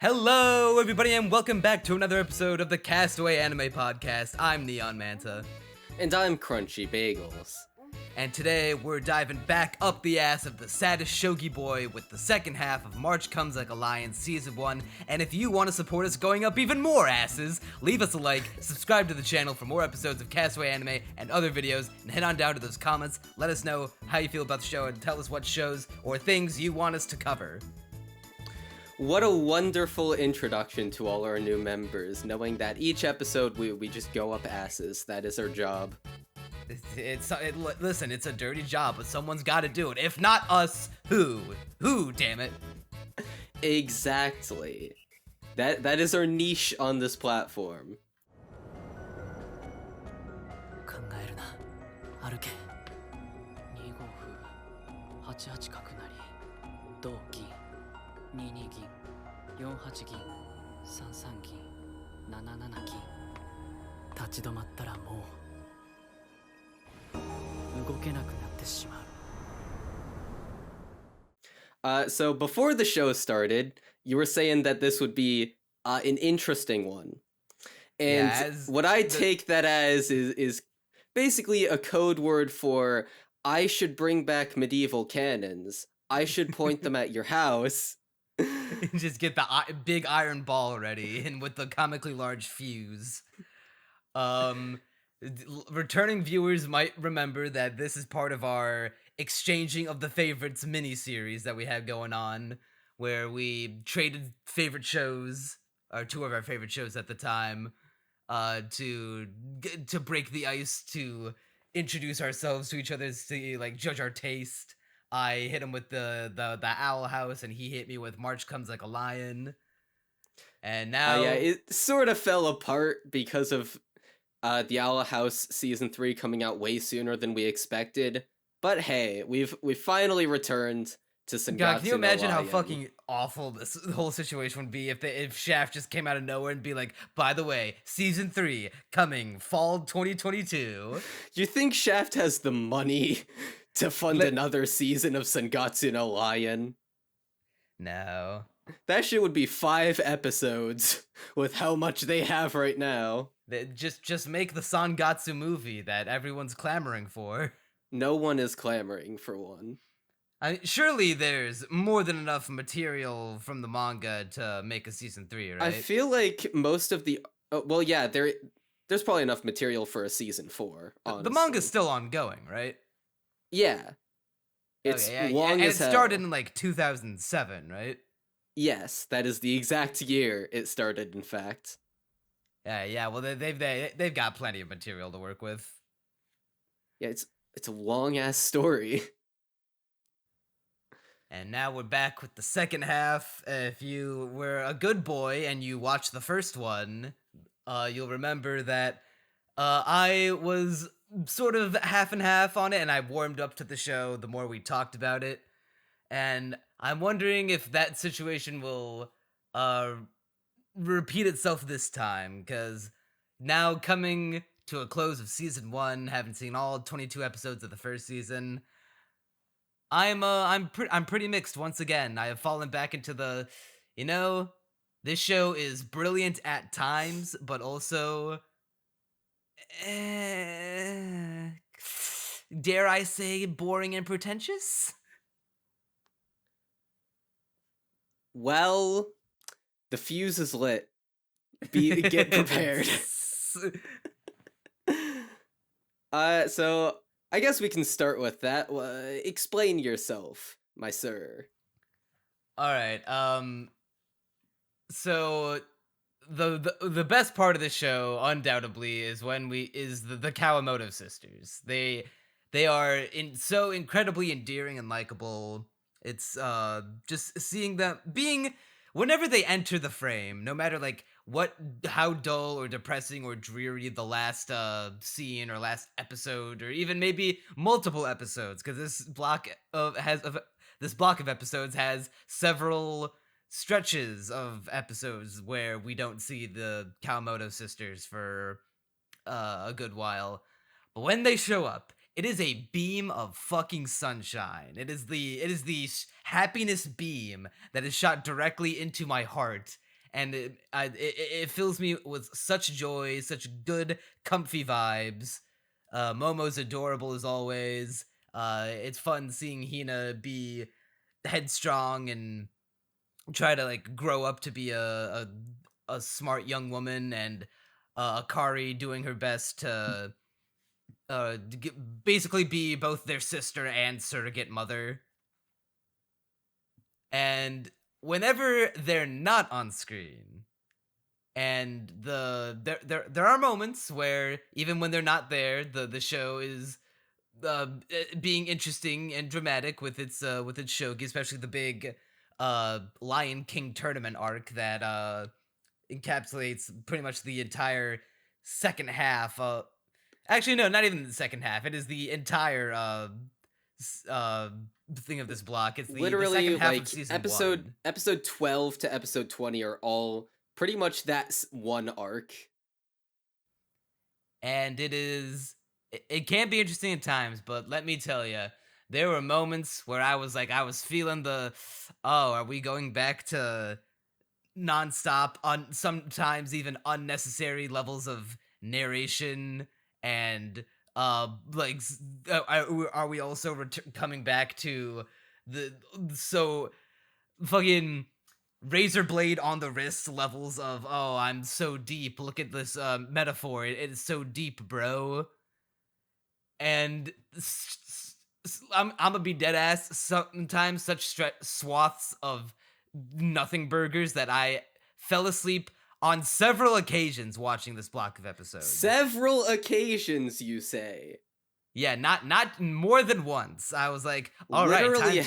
Hello, everybody, and welcome back to another episode of the Castaway Anime Podcast. I'm Neon Manta, And I'm Crunchy Bagels. and today we're diving back up the ass of the saddest shogi boy with the second half of March Comes Like a Lion Season 1, and if you want to support us going up even more asses, leave us a like, subscribe to the channel for more episodes of Castaway Anime and other videos, and head on down to those comments, let us know how you feel about the show, and tell us what shows or things you want us to cover. What a wonderful introduction to all our new members, knowing that each episode we just go up asses. That is our job. Listen, it's a dirty job, but someone's got to do it. If not us, who? Who, damn it? Exactly. That is our niche on this platform. 考えるな歩け2五歩8八角成同銀2二銀4八銀3三銀7七銀立ち止まったらもう動けなくなってしまう So before the show started, you were saying that this would be an interesting one. And what I take that as is basically a code word for I should bring back medieval cannons. I should point them at your house. Just get the big iron ball ready, and with the comically large fuse. Returning viewers might remember that this is part of our Exchanging of the Favorites mini-series that we have going on, where we traded favorite shows, or two of our favorite shows at the time, to break the ice, to introduce ourselves to each other, to like judge our taste. I hit him with the Owl House, and he hit me with March Comes Like a Lion. And now, Yeah, it sort of fell apart because of the Owl House season 3 coming out way sooner than we expected. But hey, we've finally returned to Sangatsu. God, can you imagine no how Lion. fucking awful this whole situation would be if Shaft just came out of nowhere and be like, by the way, season 3 coming fall 2022. You think Shaft has the money to fund another season of Sangatsu no Lion? No. That shit would be 5 episodes with how much they have right now. Just make the Sangatsu movie that everyone's clamoring for. No one is clamoring for one. Surely there's more than enough material from the manga to make a season 3, right? I feel like most of the... well, yeah, there's probably enough material for a season 4, honestly. The manga's still ongoing, right? Yeah. It's okay, long and as it hell. started in like 2007, right? Yes, that is the exact year it started, in fact. Yeah. Well, they've got plenty of material to work with. Yeah, it's a long-ass story. And now we're back with the second half. If you were a good boy and you watched the first one, you'll remember that I was sort of half and half on it, and I warmed up to the show the more we talked about it. And I'm wondering if that situation will repeat itself this time, because now coming to a close of season 1, having seen all 22 episodes of the first season, I'm pretty mixed once again. I have fallen back into the, this show is brilliant at times, but also, dare I say, boring and pretentious? Well, the fuse is lit. Get prepared. So I guess we can start with that. Explain yourself, my sir. All right. So the best part of the show, undoubtedly, is when the Kawamoto sisters. They are so incredibly endearing and likable. It's just seeing them being, whenever they enter the frame, no matter like how dull or depressing or dreary the last scene or last episode, or even maybe multiple episodes, because this block of episodes has several stretches of episodes where we don't see the Kawamoto sisters for a good while. But when they show up, it is a beam of fucking sunshine. It is the happiness beam that is shot directly into my heart. and it fills me with such joy, such good, comfy vibes. Momo's adorable as always. It's fun seeing Hina be headstrong and try to like grow up to be a smart young woman, and Akari doing her best to basically be both their sister and surrogate mother. And whenever they're not on screen, and there are moments where even when they're not there, the show is being interesting and dramatic with its shogi, especially the big Lion King tournament arc that encapsulates pretty much the entire second half. Actually, no, not even the second half. It is the entire thing of this block. It's the second half of season one. Episode 12 to episode 20 are all pretty much that one arc. And it can be interesting at times, but let me tell you, there were moments where I was feeling are we going back to nonstop, sometimes even unnecessary levels of narration, and are we also coming back to the so fucking razor blade on the wrist levels of, oh, I'm so deep, look at this metaphor, it is so deep, bro. And I'm gonna be dead ass, sometimes such swaths of nothing burgers that I fell asleep on several occasions watching this block of episodes. Several occasions, you say? Yeah, not more than once. I was like, all right,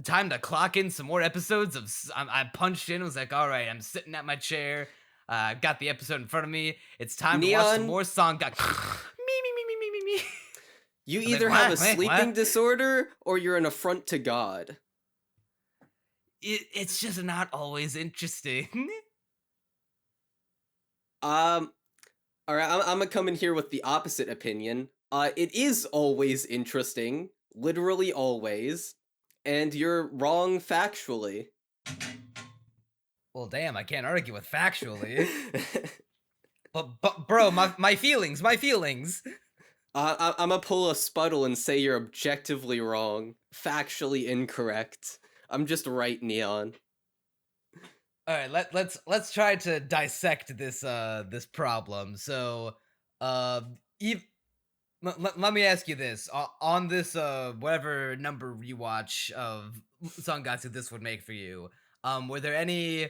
time to clock in some more episodes of. I punched in. Was like, all right, I'm sitting at my chair. Got the episode in front of me. It's time to watch some more song. Got me. You either have a sleeping disorder or you're an affront to God. It's just not always interesting. All right, I'm gonna come in here with the opposite opinion. It is always interesting, literally always, and you're wrong factually. Well, damn, I can't argue with factually. but bro, my feelings. I'm gonna pull a Spuddle and say you're objectively wrong, factually incorrect. I'm just right, Neon. All right, let's try to dissect this problem. So, let me ask you this: on this whatever number rewatch of Sangatsu this would make for you, were there any?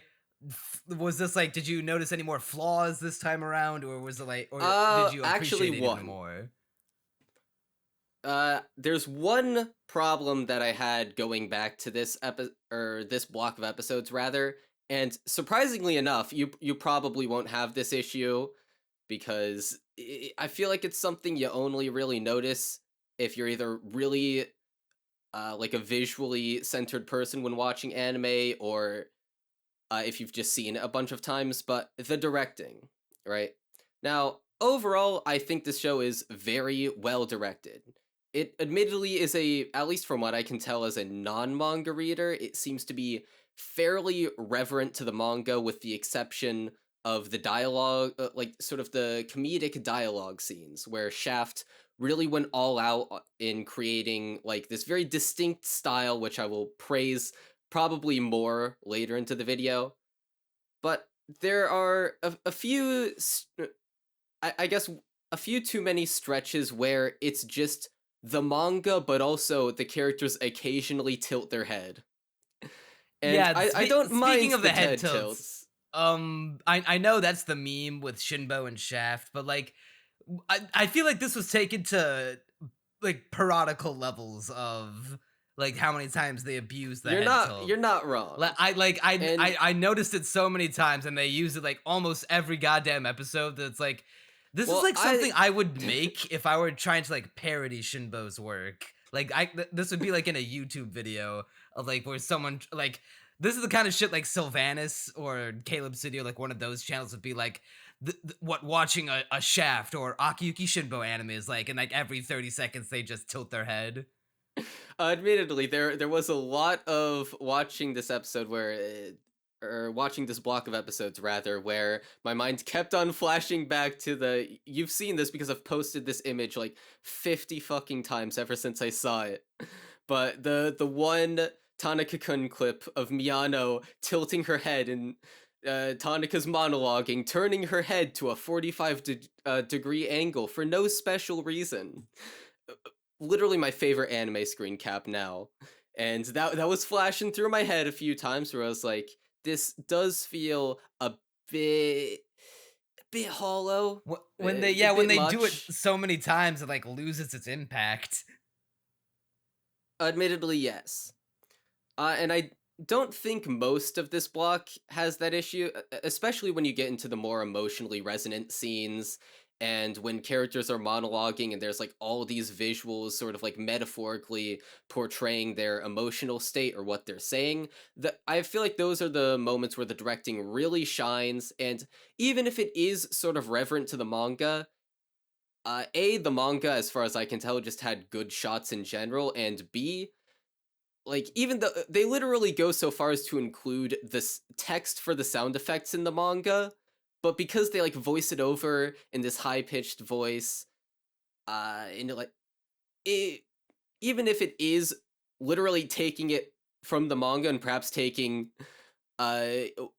Was this like? Did you notice any more flaws this time around, or was it like? Or did you appreciate it even more? There's one problem that I had going back to this this block of episodes rather, and surprisingly enough, you probably won't have this issue because I feel like it's something you only really notice if you're either really like a visually centered person when watching anime, or if you've just seen it a bunch of times, but the directing, right? Now, overall, I think this show is very well directed. It admittedly is at least from what I can tell as a non-manga reader, it seems to be fairly reverent to the manga with the exception of the dialogue, like sort of the comedic dialogue scenes where Shaft really went all out in creating like this very distinct style, which I will praise probably more later into the video. But there are a few, I guess, a few too many stretches where it's just the manga, but also the characters occasionally tilt their head. And yeah, I don't mind speaking of the head tilts. I know that's the meme with Shinbo and Shaft, but like, I feel like this was taken to like parodical levels of like how many times they abuse the head tilt. You're not wrong. I noticed it so many times, and they use it like almost every goddamn episode. That it's like, this is like something I would make if I were trying to like parody Shinbo's work. Like this would be like in a YouTube video of like where someone like, this is the kind of shit like Sylvanas or Caleb Studio, like one of those channels would be like what watching a Shaft or Akiyuki Shinbo anime is like, and like every 30 seconds they just tilt their head. Admittedly, there was a lot of watching this episode where or watching this block of episodes rather, where my mind kept on flashing back to you've seen this because I've posted this image like 50 fucking times ever since I saw it. But the one Tanaka-kun clip of Miyano tilting her head and Tanaka's monologuing, turning her head to a 45-degree angle for no special reason. Literally my favorite anime screen cap now. And that was flashing through my head a few times where I was like, this does feel a bit hollow. When they do it so many times, it like loses its impact. Admittedly, yes. And I don't think most of this block has that issue, especially when you get into the more emotionally resonant scenes and when characters are monologuing and there's like all these visuals sort of like metaphorically portraying their emotional state or what they're saying. I feel like those are the moments where the directing really shines, and even if it is sort of reverent to the manga, the manga, as far as I can tell, just had good shots in general, and B, like, even though they literally go so far as to include this text for the sound effects in the manga, but because they like voice it over in this high-pitched voice, and like it, even if it is literally taking it from the manga and perhaps taking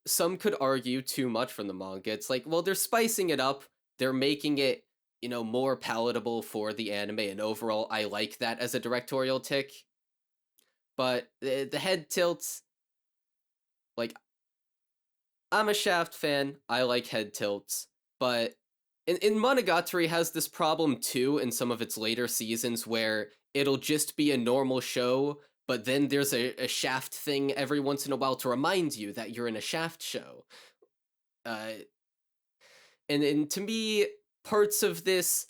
some could argue too much from the manga, it's like, well, they're spicing it up, they're making it, more palatable for the anime, and overall I like that as a directorial tick. But the head tilts, like, I'm a Shaft fan, I like head tilts, but in Monogatari has this problem too in some of its later seasons where it'll just be a normal show, but then there's a Shaft thing every once in a while to remind you that you're in a Shaft show. And to me, parts of this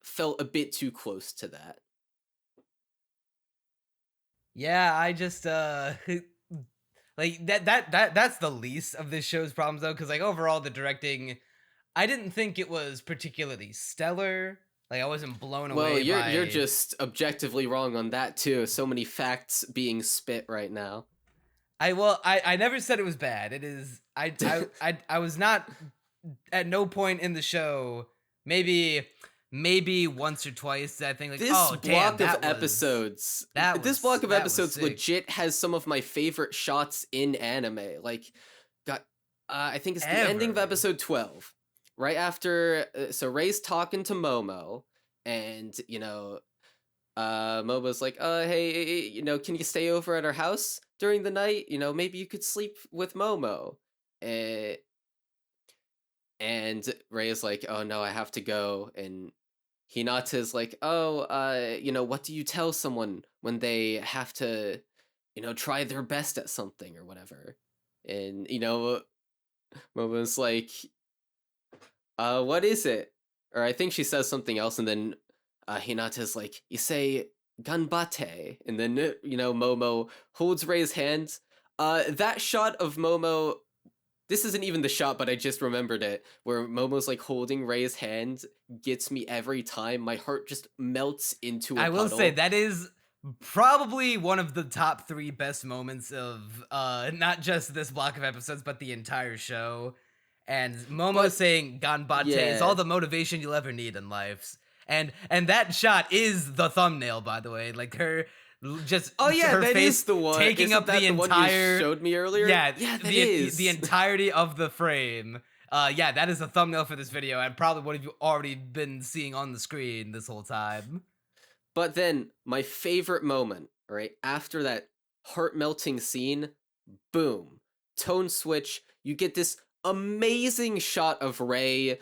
felt a bit too close to that. Yeah, I just like that's the least of this show's problems though, because like overall the directing, I didn't think it was particularly stellar. Like I wasn't blown away. Well, you're just objectively wrong on that too. So many facts being spit right now. I never said it was bad. It is I was not at no point in the show, maybe once or twice, I think like, this oh damn, block of episodes legit has some of my favorite shots in anime. Like, I think it's the ending of episode 12, right after. So Rei's talking to Momo, and Momo's like, hey, can you stay over at our house during the night? Maybe you could sleep with Momo. And Rei is like, oh no, I have to go. And Hinata's like, oh, what do you tell someone when they have to, try their best at something or whatever? And, Momo's like, what is it? Or I think she says something else, and then Hinata's like, you say ganbate, and then, Momo holds Rei's hand. That shot of Momo, this isn't even the shot, but I just remembered it, where Momo's like holding Rei's hand gets me every time. My heart just melts into a puddle. I will say that is probably one of the top 3 best moments of not just this block of episodes, but the entire show. And Momo saying ganbate is all the motivation you'll ever need in life. And that shot is the thumbnail, by the way. Like her just her that face is the one taking Isn't up that the one entire you showed me earlier. Yeah, that is the entirety of the frame. That is the thumbnail for this video, and probably what you've already been seeing on the screen this whole time. But then my favorite moment, right after that heart-melting scene, boom, tone switch. You get this amazing shot of Rei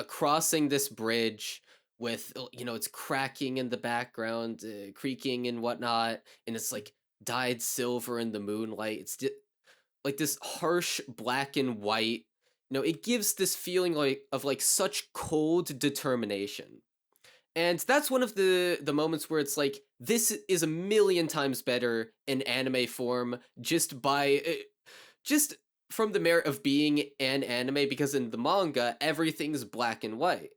crossing this bridge with, it's cracking in the background, creaking and whatnot, and it's like dyed silver in the moonlight. It's like this harsh black and white. It gives this feeling of such cold determination. And that's one of the moments where it's like, this is a million times better in anime form just from the merit of being an anime, because in the manga, everything's black and white.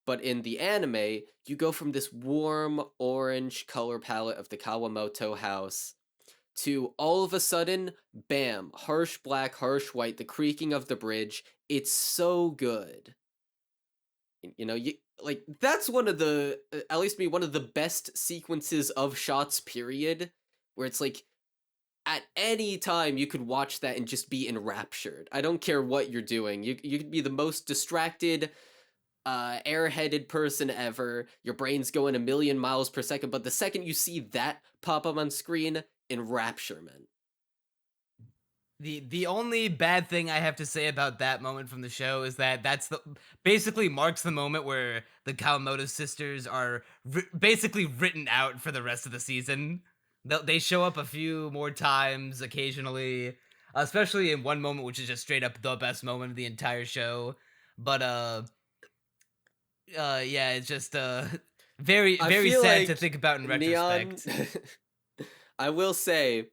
But in the anime, you go from this warm orange color palette of the Kawamoto house to all of a sudden, bam, harsh black, harsh white, the creaking of the bridge. It's so good. You know, like that's one of the at least me one of the best sequences of shots period, where it's like at any time you could watch that and just be enraptured. I don't care what you're doing. You could be the most distracted airheaded person ever. Your brain's going a million miles per second, but the second you see that pop up on screen, enrapturement. The only bad thing I have to say about that moment from the show is that that's basically marks the moment where the Kawamoto sisters are basically written out for the rest of the season. They show up a few more times occasionally, especially in one moment which is just straight up the best moment of the entire show. But yeah, it's just very sad like to think about in retrospect. Neon, I will say,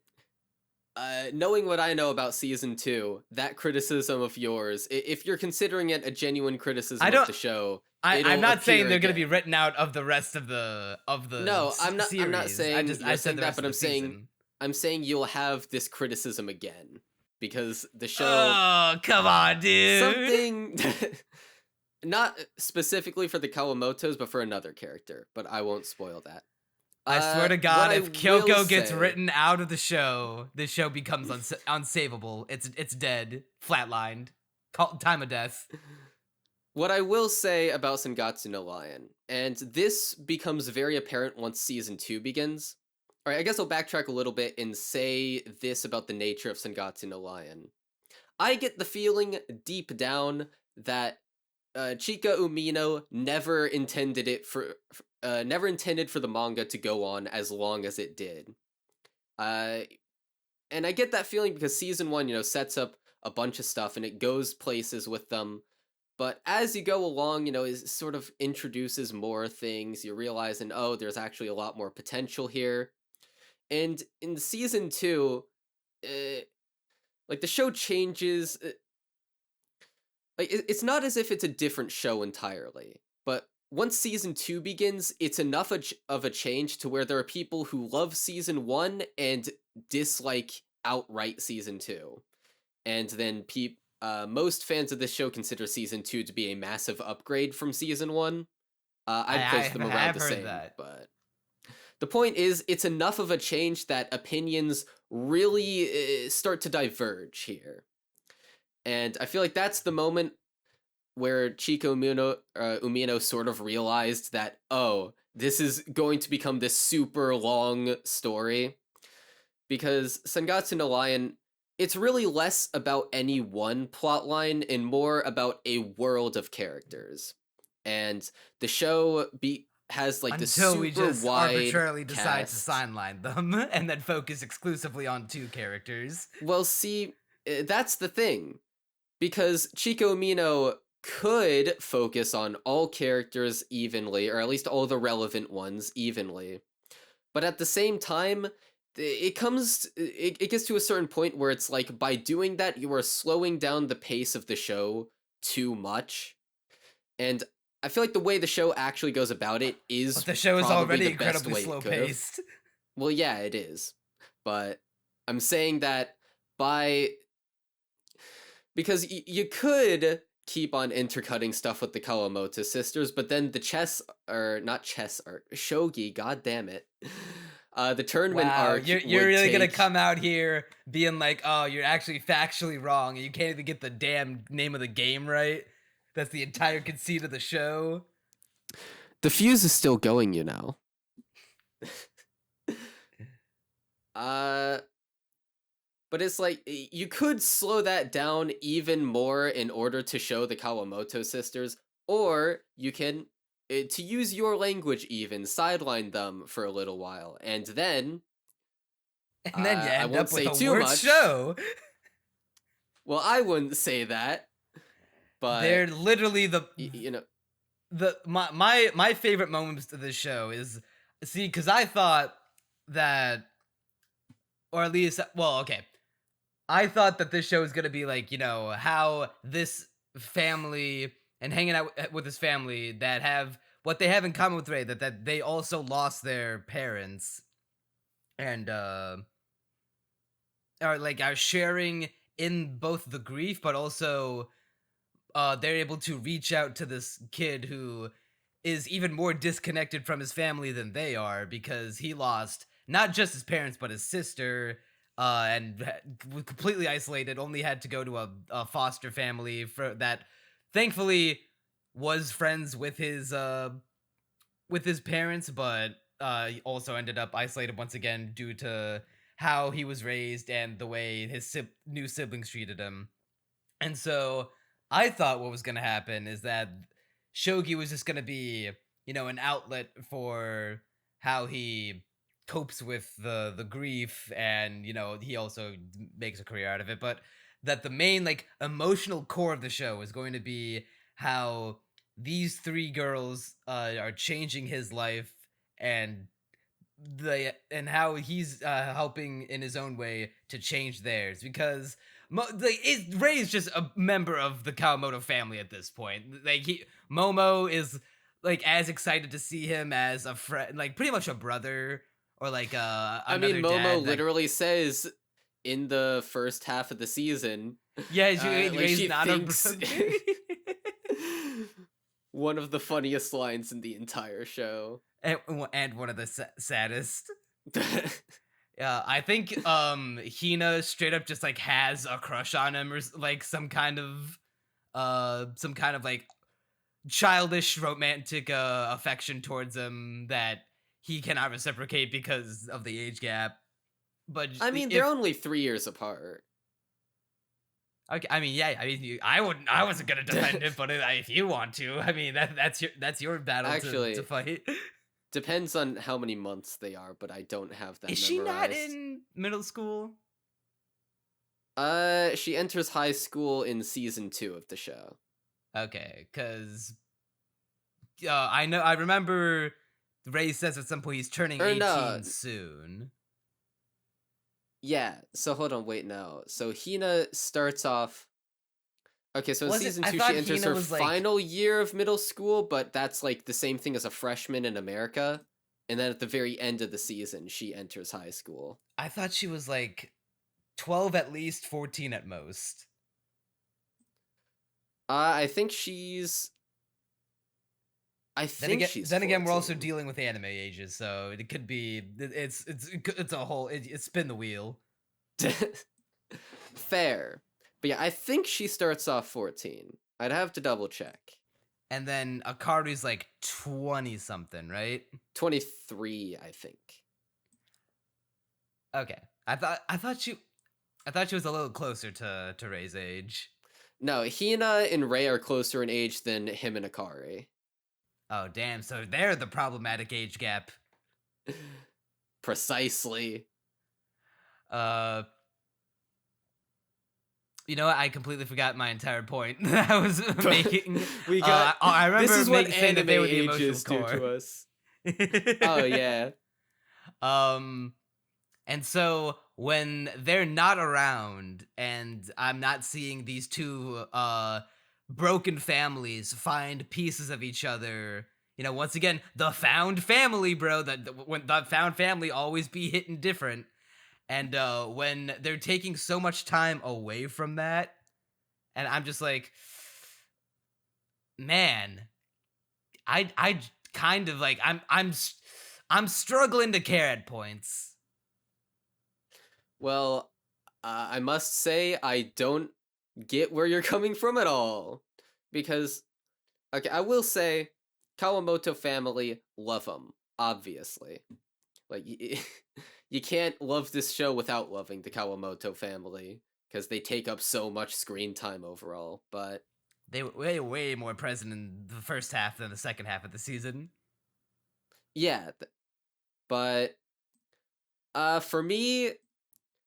knowing what I know about season 2, that criticism of yours, if you're considering it a genuine criticism of the show, I'm not saying they're going to be written out of the rest of the No, I'm not. series. I'm not saying I said that, but I'm saying you'll have this criticism again because the show. Oh, come on, dude! Something. Not specifically for the Kawamotos, but for another character. But I won't spoil that. I swear to God, if Kyoko gets written out of the show, this show becomes unsavable. It's dead, flatlined, time of death. What I will say about Sangatsu no Lion, and this becomes very apparent once season 2 begins. Alright, I guess I'll backtrack a little bit and say this about the nature of Sangatsu no Lion. I get the feeling deep down that Chica Umino never intended for the manga to go on as long as it did. And I get that feeling because season 1, sets up a bunch of stuff and it goes places with them. But as you go along, it sort of introduces more things. You realize, oh, there's actually a lot more potential here. And in season 2, like the show changes. Like it's not as if it's a different show entirely. But once season 2 begins, it's enough of a change to where there are people who love season 1 and dislike outright season 2. And then most fans of this show consider season 2 to be a massive upgrade from season 1. I'd place them around the same. But the point is, it's enough of a change that opinions really start to diverge here. And I feel like that's the moment where Chica Umino sort of realized that, oh, this is going to become this super long story. Because Sangatsu no Lion, it's really less about any one plotline and more about a world of characters. And the show has like this super we just wide arbitrarily cast. Decide to sideline them and then focus exclusively on 2 characters. Well, see, that's the thing. Because Chica Umino could focus on all characters evenly, or at least all the relevant ones evenly. But at the same time, it gets to a certain point where it's like, by doing that, you are slowing down the pace of the show too much. And I feel like the way the show actually goes about it is but the show is already incredibly slow-paced. Well, yeah, it is. But I'm saying that because you could keep on intercutting stuff with the Kawamoto sisters, but then the shogi, god damn it. The tournament arc. You're really gonna come out here being like, oh, you're actually factually wrong, and you can't even get the damn name of the game right. That's the entire conceit of the show. The fuse is still going, But it's like, you could slow that down even more in order to show the Kawamoto sisters, or you can, to use your language even, sideline them for a little while, and then you end up with a worse show. Well, I wouldn't say that, but they're literally my favorite moments of this show is, because I thought that, or at least, well, okay. I thought that this show was going to be like, how this family and hanging out with this family that have what they have in common with Rei, that they also lost their parents. And are sharing in both the grief, but also they're able to reach out to this kid who is even more disconnected from his family than they are, because he lost not just his parents but his sister, was completely isolated. Only had to go to a foster family for that. Thankfully, was friends with his parents, but he also ended up isolated once again due to how he was raised and the way his new siblings treated him. And so I thought what was going to happen is that Shogi was just going to be, an outlet for how he copes with the grief, and he also makes a career out of it, but that the main like emotional core of the show is going to be how these three girls are changing his life, and how he's helping in his own way to change theirs, because Ray is just a member of the Kawamoto family at this point. Like Momo is like as excited to see him as a friend, like pretty much a brother, or like I mean, another Momo dad. literally says in the first half of the season, yeah, like she not thinks a brother. one of the funniest lines in the entire show. And one of the saddest. I think Hina straight up just like has a crush on him, or like some kind of like childish romantic affection towards him that he cannot reciprocate because of the age gap. But I mean, they're only 3 years apart. Okay, I mean, yeah, I mean, I wasn't gonna defend it, but if you want to, I mean, that's your battle. Actually, to fight. Depends on how many months they are, but I don't have that. Is she not in middle school? She enters high school in season 2 of the show. Okay, because I remember Ray says at some point he's turning 18 soon. Yeah, so hold on, wait, no. So Hina starts off... Okay, so in season 2 she enters her final year of middle school, but that's like the same thing as a freshman in America. And then at the very end of the season, she enters high school. I thought she was like 12 at least, 14 at most. I think she's... she's 14. Again, we're also dealing with anime ages, so it could be... It's a whole... It's spin the wheel. Fair. But yeah, I think she starts off 14. I'd have to double check. And then Akaru's like 20-something, right? 23, I think. Okay. I thought she was a little closer to Rei's age. No, Hina and Rei are closer in age than him and Akari. Oh, damn. So they're the problematic age gap. Precisely. You know what? I completely forgot my entire point that I was making. I remember this is what saying that they were the ages do to us. Oh yeah. And so when they're not around, and I'm not seeing these two broken families find pieces of each other, once again, the found family, bro. When the found family always be hitting different. And when they're taking so much time away from that, and I'm just like, man, I kind of like I'm struggling to care at points. Well, I must say I don't get where you're coming from at all, because okay, I will say Kawamoto family, love them, obviously. Like you can't love this show without loving the Kawamoto family, because they take up so much screen time overall, but... They were way more present in the first half than the second half of the season. Yeah, but for me,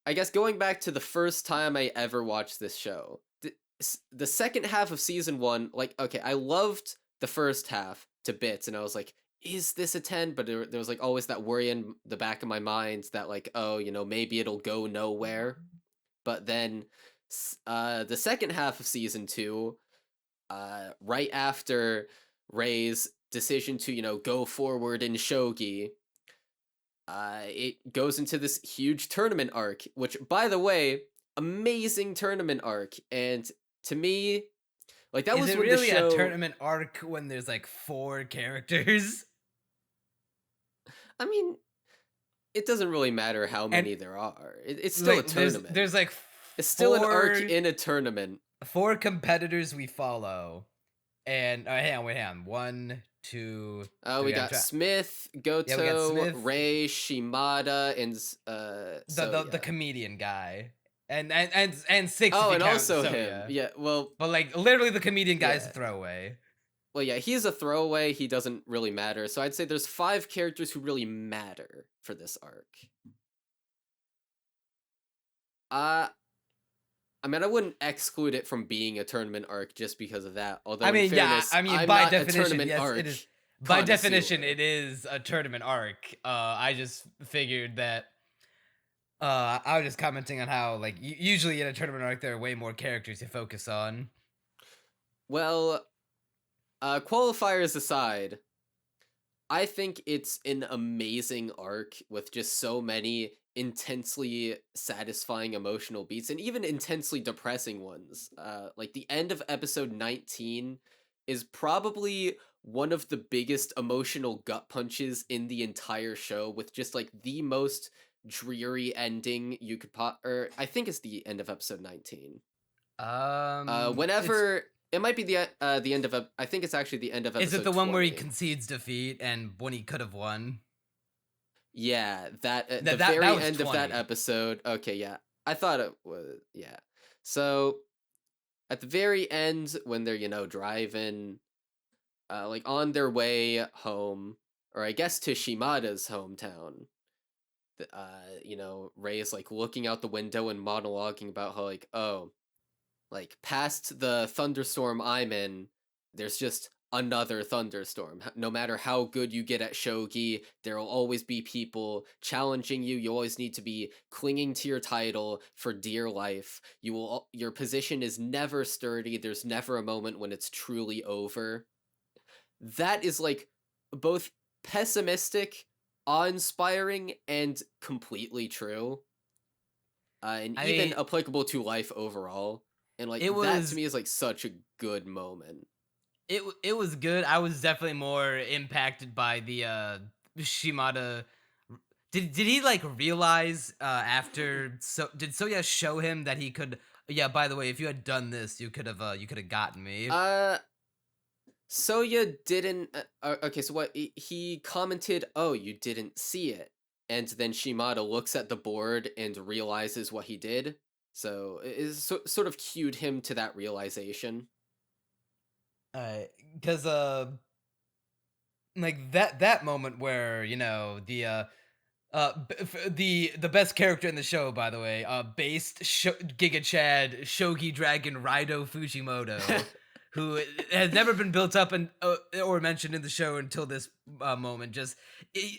I guess going back to the first time I ever watched this show, the second half of season 1, like, okay, I loved the first half to bits, and I was like, is this a 10? But there was like always that worry in the back of my mind that like, oh, maybe it'll go nowhere. But then the second half of season 2, right after Rei's decision to, go forward in shogi, it goes into this huge tournament arc, which, by the way, amazing tournament arc. And to me, like, that Is was it when really the show... a tournament arc when there's like 4 characters? I mean, it doesn't really matter how many And there are. It's still a like, tournament. there's like It's still an arc 4 in a tournament. 4 competitors we follow. And hang on. 1, 2, 3. We got Smith, Goto, Smith. Ray, Shimada, and the comedian guy. And 6. Oh, if you and count also Soya. him. Yeah, well, But like literally the comedian guy's Yeah. a throwaway. well, yeah, he's a throwaway. He doesn't really matter. So I'd say there's 5 characters who really matter for this arc. I mean, I wouldn't exclude it from being a tournament arc just because of that. Although, I mean, in fairness, yeah, I mean, I'm by not definition, a tournament yes, arc it is. By definition, connoisseur. it is a tournament arc. I just figured that. I was just commenting on how, like, usually in a tournament arc, there are way more characters to focus on. Well, qualifiers aside, I think it's an amazing arc with just so many intensely satisfying emotional beats and even intensely depressing ones. Like the end of episode 19 is probably one of the biggest emotional gut punches in the entire show, with just like the most dreary ending you could or I think it's the end of episode 19. Whenever it might be the end of I think it's actually the end of episode Is it the one 20. where he concedes defeat and when he could have won? Yeah, that the that very was end of that 20. episode. Okay, yeah. I thought it was, yeah. So at the very end, when they're, driving like on their way home, or I guess to Shimada's hometown, Ray is like looking out the window and monologuing about how, like, oh, like past the thunderstorm I'm in, there's just another thunderstorm. No matter how good you get at shogi, there will always be people challenging you. You always need to be clinging to your title for dear life. Your position is never sturdy. There's never a moment when it's truly over. That is like both pessimistic, awe-inspiring, and completely true. And even applicable to life overall. And like that to me is like such a good moment. It was good. I was definitely more impacted by the Shimada. Did he like realize after did Soya show him that he could? Yeah. By the way, if you had done this, you could have gotten me. Soya didn't. Okay, so what he commented? Oh, you didn't see it, and then Shimada looks at the board and realizes what he did. So it sort of cued him to that realization. Because like that moment where the best character in the show, by the way, based Giga Chad Shogi Dragon Raido Fujimoto, who has never been built up or mentioned in the show until this moment, just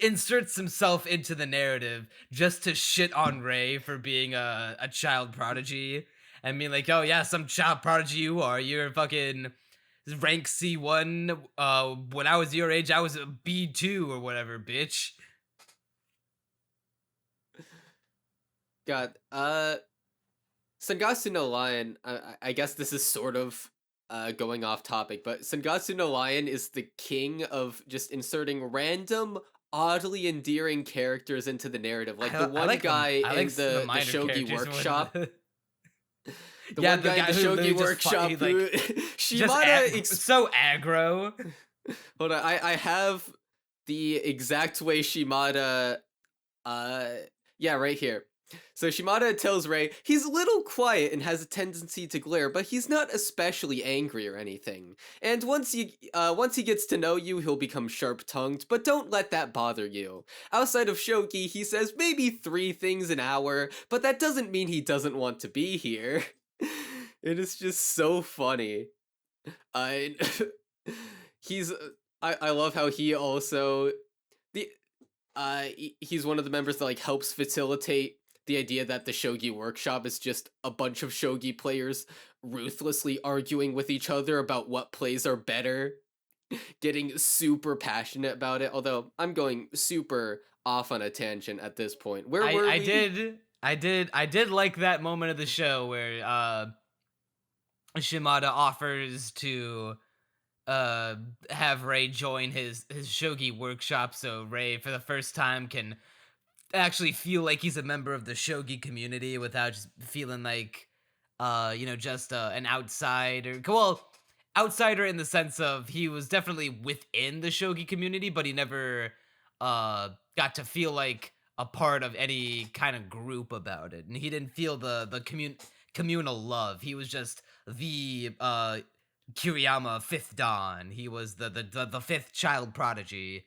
inserts himself into the narrative just to shit on Ray for being a child prodigy and being like, oh yeah, some child prodigy you are. You're fucking rank C1. When I was your age, I was a B2 or whatever, bitch. God, Sangatsu no Lion, I guess this is sort of going off topic, but Sangatsu no Lion is the king of just inserting random, oddly endearing characters into the narrative. Like the one guy in the Shogi workshop. The one guy in the Shogi workshop who Shimada so aggro. Hold on, I have the exact way Shimada yeah, right here. So Shimada tells Ray he's a little quiet and has a tendency to glare, but he's not especially angry or anything. And once he gets to know you, he'll become sharp-tongued, but don't let that bother you. Outside of shogi, he says maybe 3 things an hour, but that doesn't mean he doesn't want to be here. It is just so funny. He's I love how he also he's one of the members that like helps facilitate the idea that the shogi workshop is just a bunch of shogi players ruthlessly arguing with each other about what plays are better, getting super passionate about it. Although I'm going super off on a tangent at this point. Where were I we? I did like that moment of the show where Shimada offers to have Ray join his shogi workshop, so Ray for the first time can actually feel like he's a member of the shogi community without just feeling like just an outsider. Well, outsider in the sense of he was definitely within the shogi community, but he never got to feel like a part of any kind of group about it, and he didn't feel the communal love. He was just the Kiriyama fifth dan. He was the fifth child prodigy,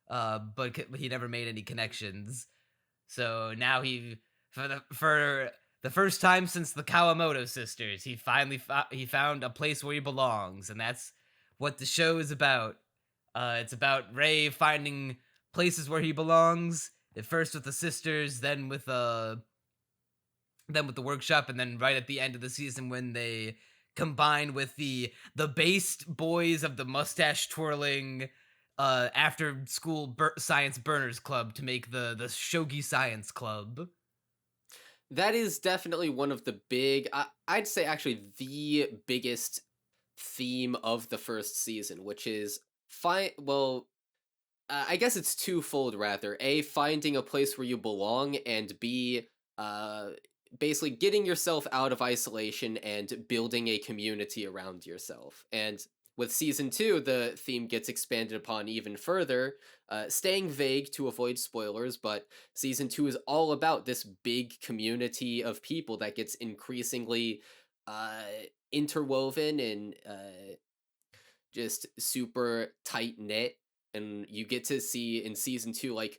but he never made any connections. So now for the first time since the Kawamoto sisters, he finally he found a place where he belongs, and that's what the show is about. It's about Ray finding places where he belongs. At first with the sisters, then with the workshop, and then right at the end of the season when they combine with the based boys of the mustache twirling after school science burners club to make the shogi science club. That is definitely one of the I'd say actually the biggest theme of the first season, which is I guess it's twofold rather. A, finding a place where you belong, and B, basically getting yourself out of isolation and building a community around yourself. And with season 2, the theme gets expanded upon even further, staying vague to avoid spoilers, but season 2 is all about this big community of people that gets increasingly interwoven and just super tight-knit. And you get to see in season 2 like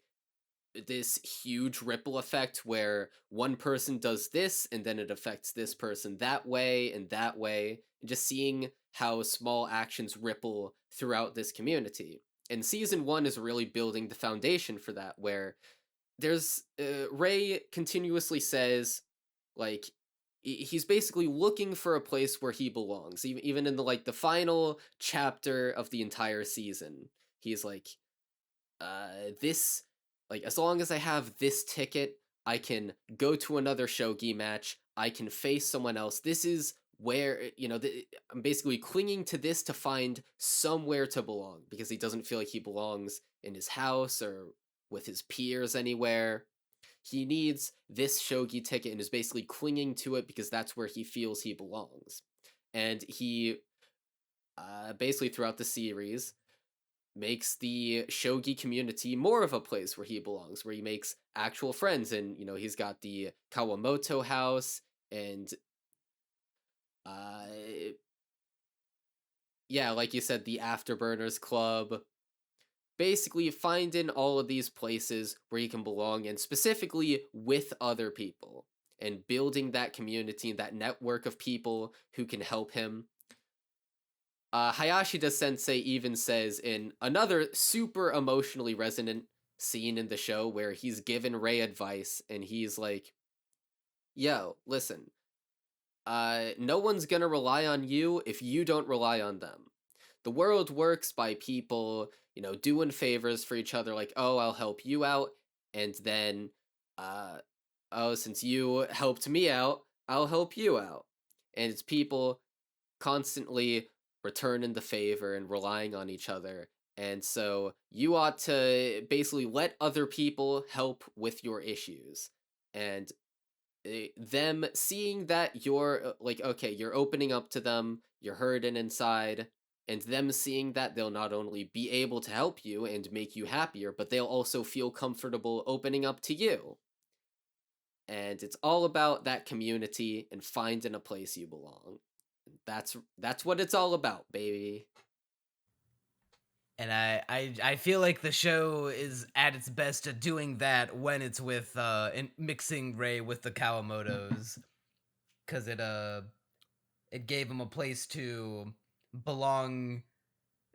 this huge ripple effect where one person does this and then it affects this person that way, and just seeing how small actions ripple throughout this community. And season 1 is really building the foundation for that, where there's Ray continuously says like he's basically looking for a place where he belongs, even in the final chapter of the entire season. He's like, this, like, as long as I have this ticket, I can go to another shogi match, I can face someone else. This is where, I'm basically clinging to this to find somewhere to belong, because he doesn't feel like he belongs in his house or with his peers anywhere. He needs this shogi ticket and is basically clinging to it because that's where he feels he belongs. And he, basically throughout the series, makes the shogi community more of a place where he belongs, where he makes actual friends. And he's got the Kawamoto house, and yeah, like you said, the Afterburners club. Basically finding all of these places where he can belong, and specifically with other people, and building that community, that network of people who can help him. Hayashida Sensei even says in another super emotionally resonant scene in the show where he's given Ray advice, and he's like, yo, listen, no one's gonna rely on you if you don't rely on them. The world works by people, doing favors for each other, like, oh, I'll help you out, and then, oh, since you helped me out, I'll help you out. And it's people constantly returning the favor and relying on each other. And so you ought to basically let other people help with your issues. And them seeing that you're like, okay, you're opening up to them, you're hurting inside, and them seeing that, they'll not only be able to help you and make you happier, but they'll also feel comfortable opening up to you. And it's all about that community and finding a place you belong. That's what it's all about, baby. And I feel like the show is at its best at doing that when it's with mixing Ray with the Kawamotos, because it gave him a place to belong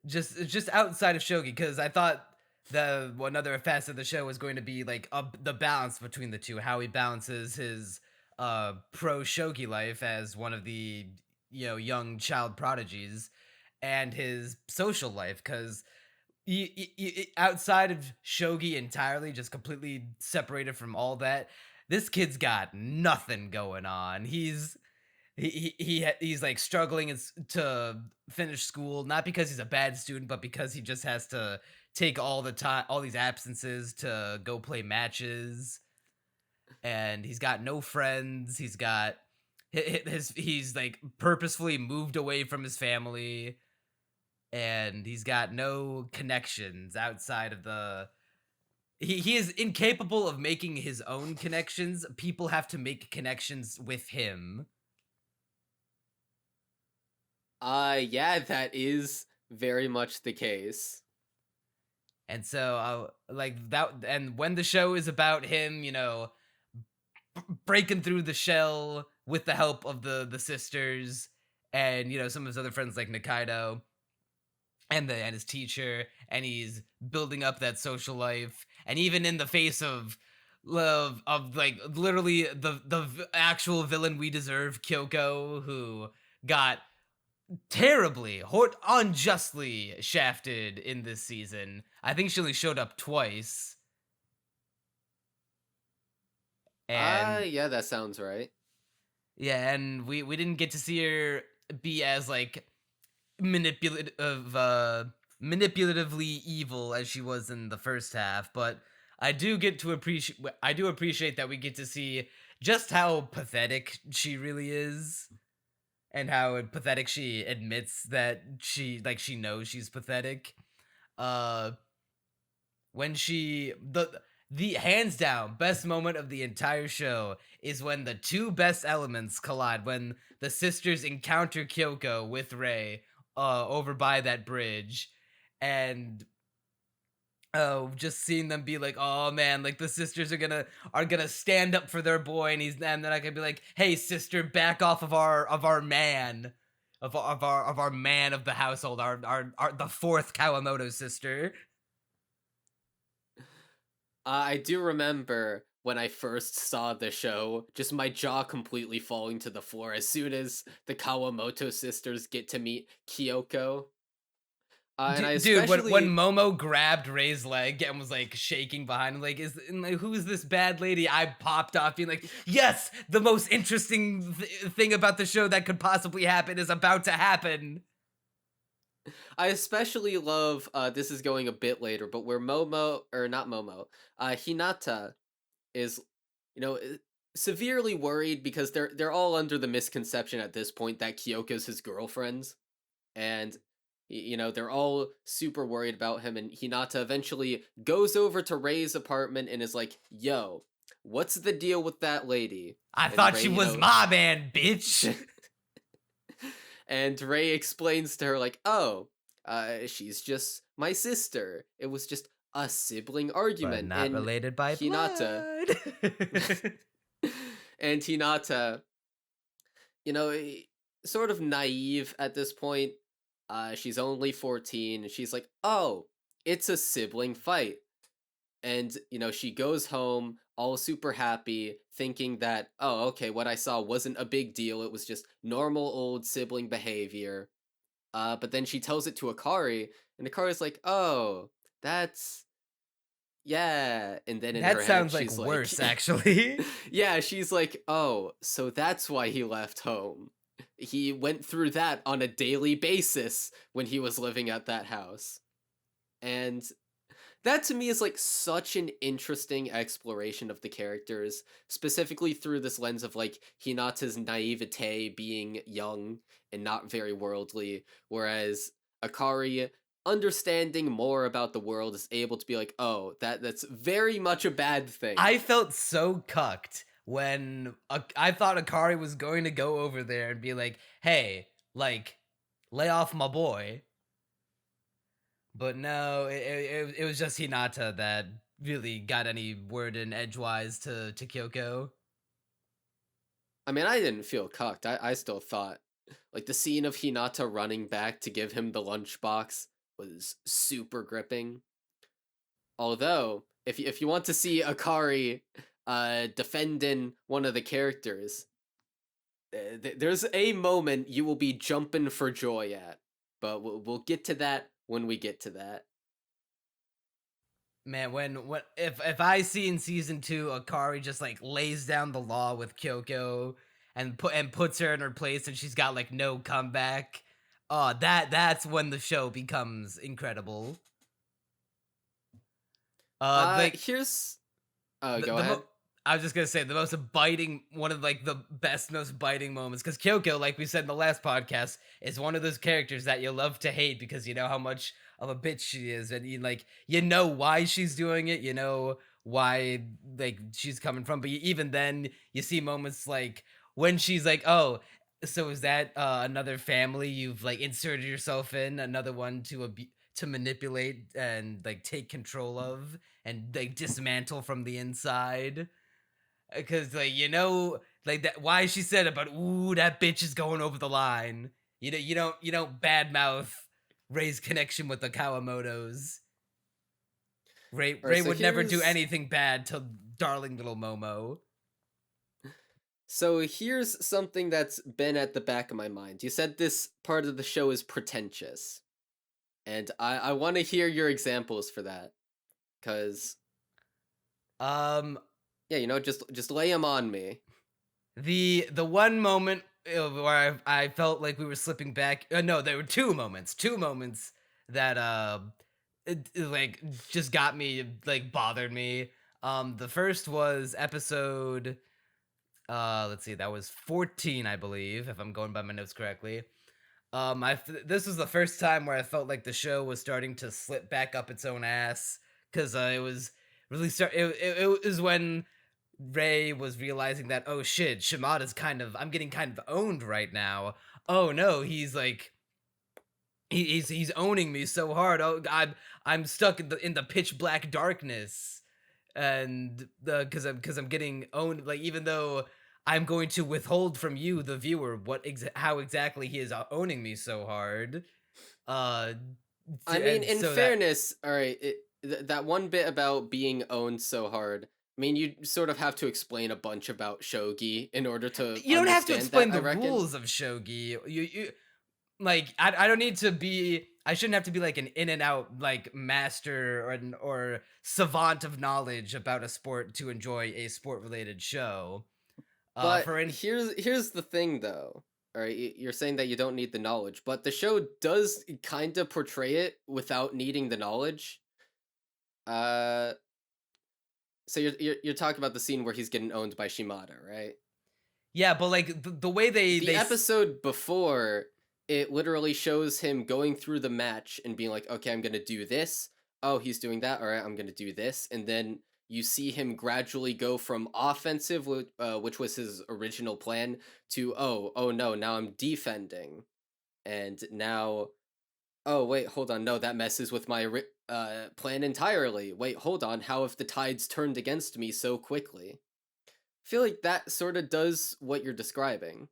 just outside of shogi. Because I thought another facet of the show was going to be like the balance between the two, how he balances his pro shogi life as one of the young child prodigies and his social life, because outside of shogi entirely, just completely separated from all that, this kid's got nothing going on. He's like struggling to finish school, not because he's a bad student, but because he just has to take all the time, all these absences to go play matches, and he's got no friends. He's like purposefully moved away from his family, and he's got no connections outside of the he is incapable of making his own connections. People have to make connections with him. Yeah, that is very much the case. And so like that, and when the show is about him, breaking through the shell with the help of the sisters and some of his other friends like Nikaido and his teacher, and he's building up that social life, and even in the face of love of like literally the actual villain we deserve, Kyoko, who got terribly unjustly shafted in this season. I think she only showed up twice. And yeah, that sounds right. yeah, and we didn't get to see her be as like manipulatively evil as she was in the first half, but I do appreciate that we get to see just how pathetic she really is, and how pathetic she admits that she knows she's pathetic. When the hands down best moment of the entire show is when the two best elements collide, when the sisters encounter Kyoko with Rei over by that bridge, and just seeing them be like, oh man, like the sisters are gonna stand up for their boy, and then I can be like, hey sister, back off of our man, of our man of the household, our the fourth Kawamoto sister. I do remember when I first saw the show, just my jaw completely falling to the floor as soon as the Kawamoto sisters get to meet Kyoko. And I Dude, when especially Momo grabbed Rei's leg and was like shaking behind him, like, who's this bad lady? I popped off, being like, yes, the most interesting thing about the show that could possibly happen is about to happen. I especially love, this is going a bit later, but where Momo, or not Momo, Hinata is, severely worried because they're all under the misconception at this point that Kyoko's his girlfriend, and they're all super worried about him, and Hinata eventually goes over to Rei's apartment and is like, yo, what's the deal with that lady? I thought Rei, she was my man, bitch. And Rei explains to her like, oh, she's just my sister. It was just a sibling argument. But not related by Hinata. Blood. And Hinata, sort of naive at this point. She's only 14, and she's like, oh, it's a sibling fight. And, she goes home all super happy, thinking that, oh, okay, what I saw wasn't a big deal. It was just normal old sibling behavior. But then she tells it to Akari, and Akari's like, oh, that's... yeah. And then in that her sounds head, she's like worse, actually. Yeah, she's like, oh, so that's why he left home. He went through that on a daily basis when he was living at that house. And that to me is like such an interesting exploration of the characters, specifically through this lens of like Hinata's naivete being young and not very worldly, whereas Akari, understanding more about the world, is able to be like, oh, that's very much a bad thing. I felt so cucked when I thought Akari was going to go over there and be like, hey, like, lay off my boy. But no, it was just Hinata that really got any word in edgewise to Kyoko. I mean, I didn't feel cucked. I still thought, like, the scene of Hinata running back to give him the lunchbox was super gripping. Although, if you want to see Akari defending one of the characters, there's a moment you will be jumping for joy at. But we'll get to that when we get to that. Man, when if I see in season 2 Akari just like lays down the law with Kyoko and puts her in her place and she's got like no comeback, that's when the show becomes incredible. Like Here's go the ahead. I was just gonna say the most biting, one of like the best, most biting moments, because Kyoko, like we said in the last podcast, is one of those characters that you love to hate because you know how much of a bitch she is, and you know why she's doing it, you know why like she's coming from, but even then you see moments like when she's like, oh, so is that another family you've like inserted yourself in, another one to manipulate and like take control of and like dismantle from the inside, because like like that why she said about, ooh, that bitch is going over the line. You don't badmouth Ray's connection with the Kawamotos. Ray So would never do anything bad to darling little Momo. So here's something that's been at the back of my mind. You said this part of the show is pretentious. And I want to hear your examples for that. Cause yeah, just lay them on me. The one moment where I felt like we were slipping back. No, there were two moments that like just got me, like bothered me. The first was episode let's see, that was 14, I believe, if I'm going by my notes correctly. This was the first time where I felt like the show was starting to slip back up its own ass, because it was really it was when Ray was realizing that, oh shit, Shimada's I'm getting kind of owned right now. Oh no, he's like he's owning me so hard. Oh, I'm stuck in the pitch black darkness, and because I'm getting owned. Like, even though I'm going to withhold from you, the viewer, how exactly he is owning me so hard. I mean, in fairness, all right, that one bit about being owned so hard. I mean, you sort of have to explain a bunch about shogi in order to. You don't have to explain the rules of shogi. You like, I don't need to be. I shouldn't have to be like an in and out like master or savant of knowledge about a sport to enjoy a sport related show. But here's the thing, though. All right, you're saying that you don't need the knowledge, but the show does kind of portray it without needing the knowledge. So you're talking about the scene where he's getting owned by Shimada, right? Yeah, but like the way the episode before, it literally shows him going through the match and being like, okay, I'm gonna do this. Oh, he's doing that. All right, I'm gonna do this, and then you see him gradually go from offensive, which was his original plan, to oh no, now I'm defending, and now, oh wait, hold on, no, that messes with my plan entirely. Wait, hold on, how have the tides turned against me so quickly? I feel like that sort of does what you're describing.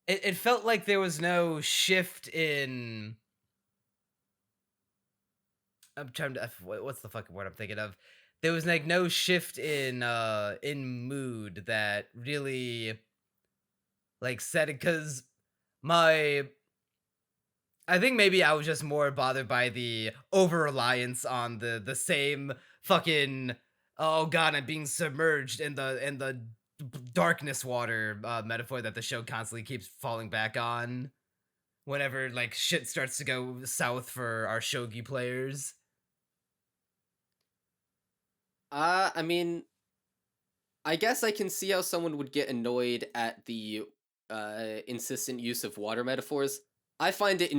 It felt like there was no shift in. I'm trying to. What's the fucking word I'm thinking of? There was like no shift in mood that really like said it, because I think maybe I was just more bothered by the over reliance on the same fucking, oh god, I'm being submerged in the darkness water metaphor that the show constantly keeps falling back on whenever like shit starts to go south for our shogi players. I mean, I guess I can see how someone would get annoyed at the insistent use of water metaphors. I find it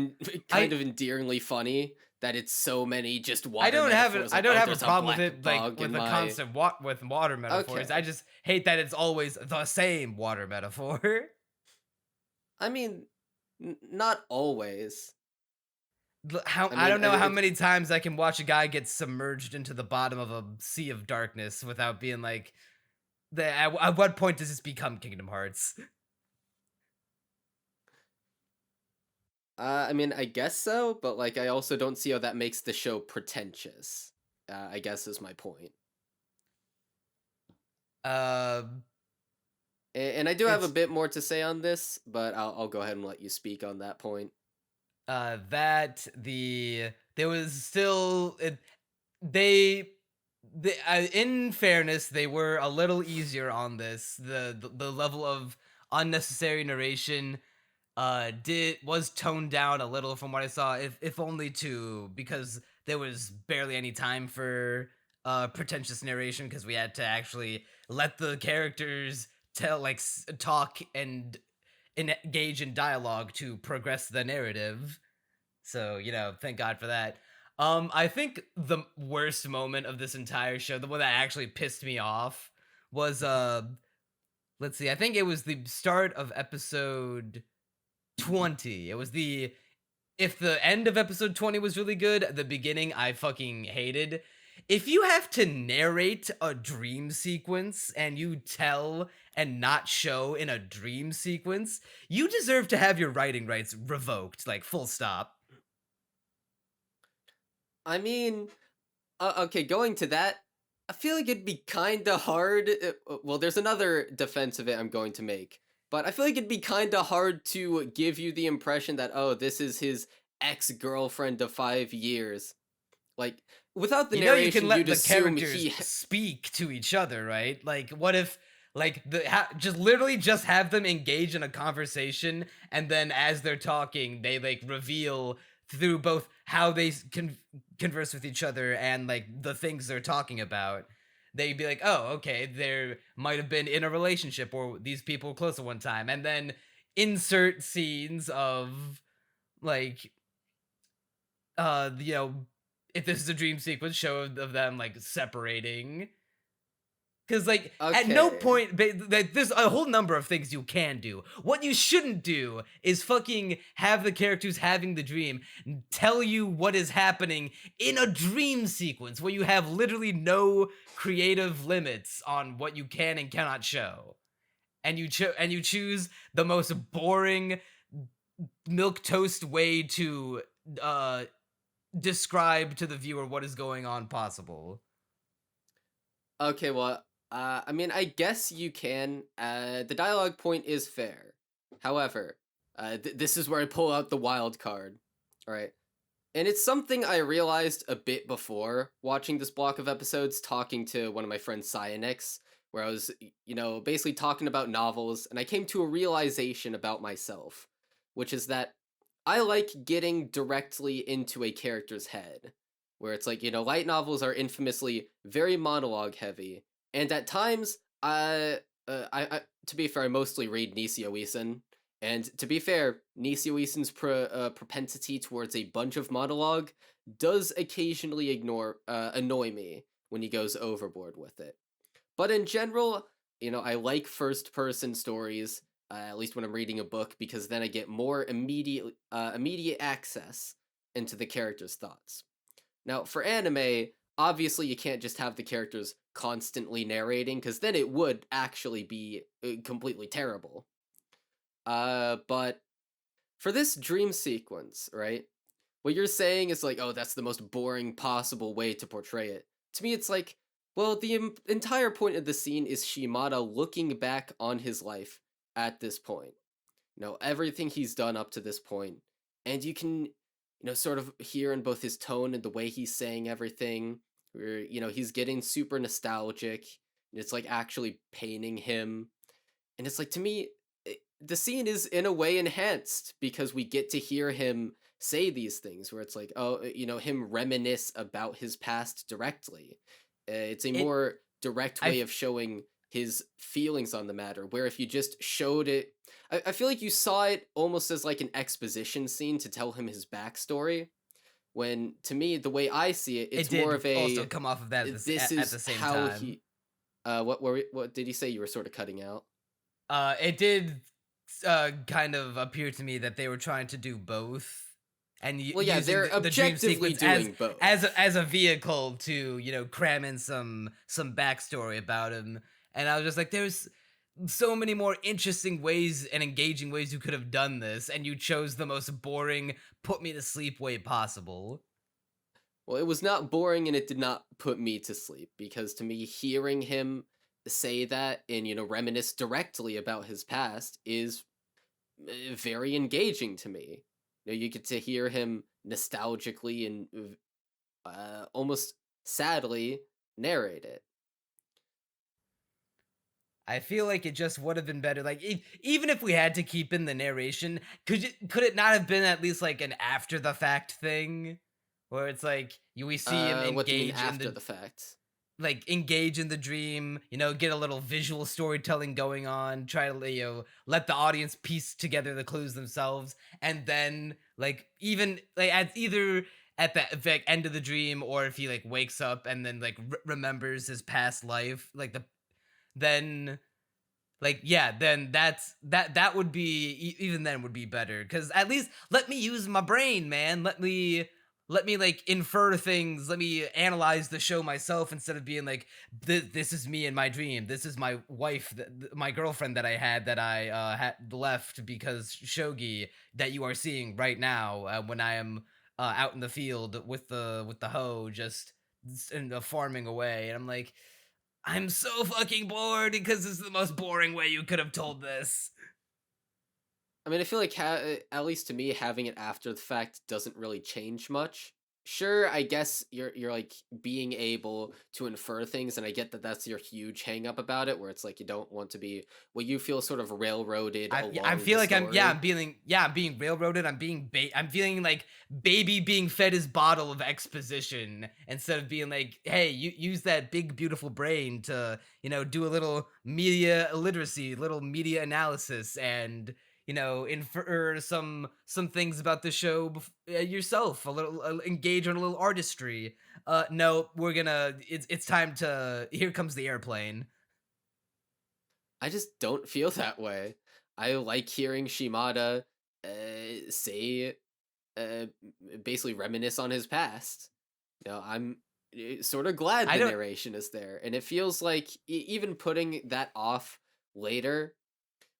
kind of endearingly funny that it's so many just water metaphors. I don't have a problem with it, like with the constant with water metaphors. Okay. I just hate that it's always the same water metaphor. I mean, not always. I don't know how many times I can watch a guy get submerged into the bottom of a sea of darkness without being like, at what point does this become Kingdom Hearts? I mean, I guess so, but like, I also don't see how that makes the show pretentious. I guess is my point. And I do have a bit more to say on this, but I'll go ahead and let you speak on that point. There was still they in fairness, they were a little easier on this. The level of unnecessary narration did was toned down a little from what I saw, if only to because there was barely any time for pretentious narration because we had to actually let the characters tell talk and engage in dialogue to progress the narrative. So, thank God for that. I think the worst moment of this entire show, the one that actually pissed me off, was let's see, I think it was the start of episode 20. It was the if the end of episode 20 was really good, the beginning I fucking hated. If you have to narrate a dream sequence and you tell and not show in a dream sequence, you deserve to have your writing rights revoked, like full stop. I mean, okay, going to that, I feel like it'd be kind of hard. Well, there's another defense of it I'm going to make, but I feel like it'd be kind of hard to give you the impression that, oh, this is his ex-girlfriend of 5 years. Like, without the narration, you can let you'd the assume characters speak to each other, right? Like, what if, like, just literally just have them engage in a conversation, and then as they're talking, they like reveal through both how they converse with each other and like the things they're talking about. They'd be like, oh, okay, there might have been in a relationship or these people were close at one time, and then insert scenes of like if this is a dream sequence, show of them like separating. Because like at no point, there's a whole number of things you can do. What you shouldn't do is fucking have the characters having the dream tell you what is happening in a dream sequence where you have literally no creative limits on what you can and cannot show, and you choose the most boring milk toast way to describe to the viewer what is going on possible. Okay, well, I mean, I guess you can. The dialogue point is fair. However, this is where I pull out the wild card. All right. And it's something I realized a bit before watching this block of episodes, talking to one of my friends, Cyanix, where I was, basically talking about novels, and I came to a realization about myself, which is that I like getting directly into a character's head, where it's like, light novels are infamously very monologue heavy, and at times, I to be fair, I mostly read Nisio Isin, and to be fair, Nisio Isin's propensity towards a bunch of monologue does occasionally annoy me when he goes overboard with it. But in general, I like first-person stories, at least when I'm reading a book, because then I get more immediate access into the character's thoughts. Now, for anime, obviously you can't just have the characters constantly narrating, because then it would actually be completely terrible. But for this dream sequence, right? What you're saying is like, oh, that's the most boring possible way to portray it. To me, it's like, well, the entire point of the scene is Shimada looking back on his life at this point. Everything he's done up to this point. And you can, sort of hear in both his tone and the way he's saying everything, where, he's getting super nostalgic. And it's like actually paining him. And it's like, to me, the scene is in a way enhanced because we get to hear him say these things where it's like, oh, him reminisce about his past directly. It's a more direct way of showing his feelings on the matter, where if you just showed it, I feel like you saw it almost as like an exposition scene to tell him his backstory, when to me, the way I see it, it's more of a also come off of that at the same time. What did he say? You were sort of cutting out. It did kind of appear to me that they were trying to do both. And they're objectively doing both as a vehicle to cram in some backstory about him. And I was just like, there's so many more interesting ways and engaging ways you could have done this, and you chose the most boring, put me to sleep way possible. Well, it was not boring, and it did not put me to sleep, because to me, hearing him say that and reminisce directly about his past is very engaging to me. You get to hear him nostalgically and almost sadly narrate it. I feel like it just would have been better. Like, even if we had to keep in the narration, could it not have been at least like an after the fact thing, where it's like we see him What do you mean engage in after the the fact? like engage in the dream, get a little visual storytelling going on, try to let the audience piece together the clues themselves, and then like even like at either at the like, end of the dream, or if he like wakes up and then like remembers his past life, like then like yeah, then that would be even then would be better, because at least let me use my brain, man. Let me like infer things, let me analyze the show myself, instead of being like, this is me in my dream, this is my wife, my girlfriend that I had, that I had left because shogi, that you are seeing right now, when I am out in the field with the hoe, just farming away. And I'm like, I'm so fucking bored, because this is the most boring way you could have told this. I mean, I feel like at least to me, having it after the fact doesn't really change much. Sure, I guess you're like being able to infer things, and I get that that's your huge hang up about it, where it's like you don't want to be, well, you feel sort of railroaded along I feel the like story. I'm being railroaded. I'm feeling like baby being fed his bottle of exposition, instead of being like, hey, you use that big beautiful brain to do a little media literacy, little media analysis, and infer some things about the show yourself, a little, engage in a little artistry. No, it's time to, here comes the airplane. I just don't feel that way. I like hearing Shimada say, uh, basically reminisce on his past. I'm sort of glad I the don't narration is there, and it feels like even putting that off later,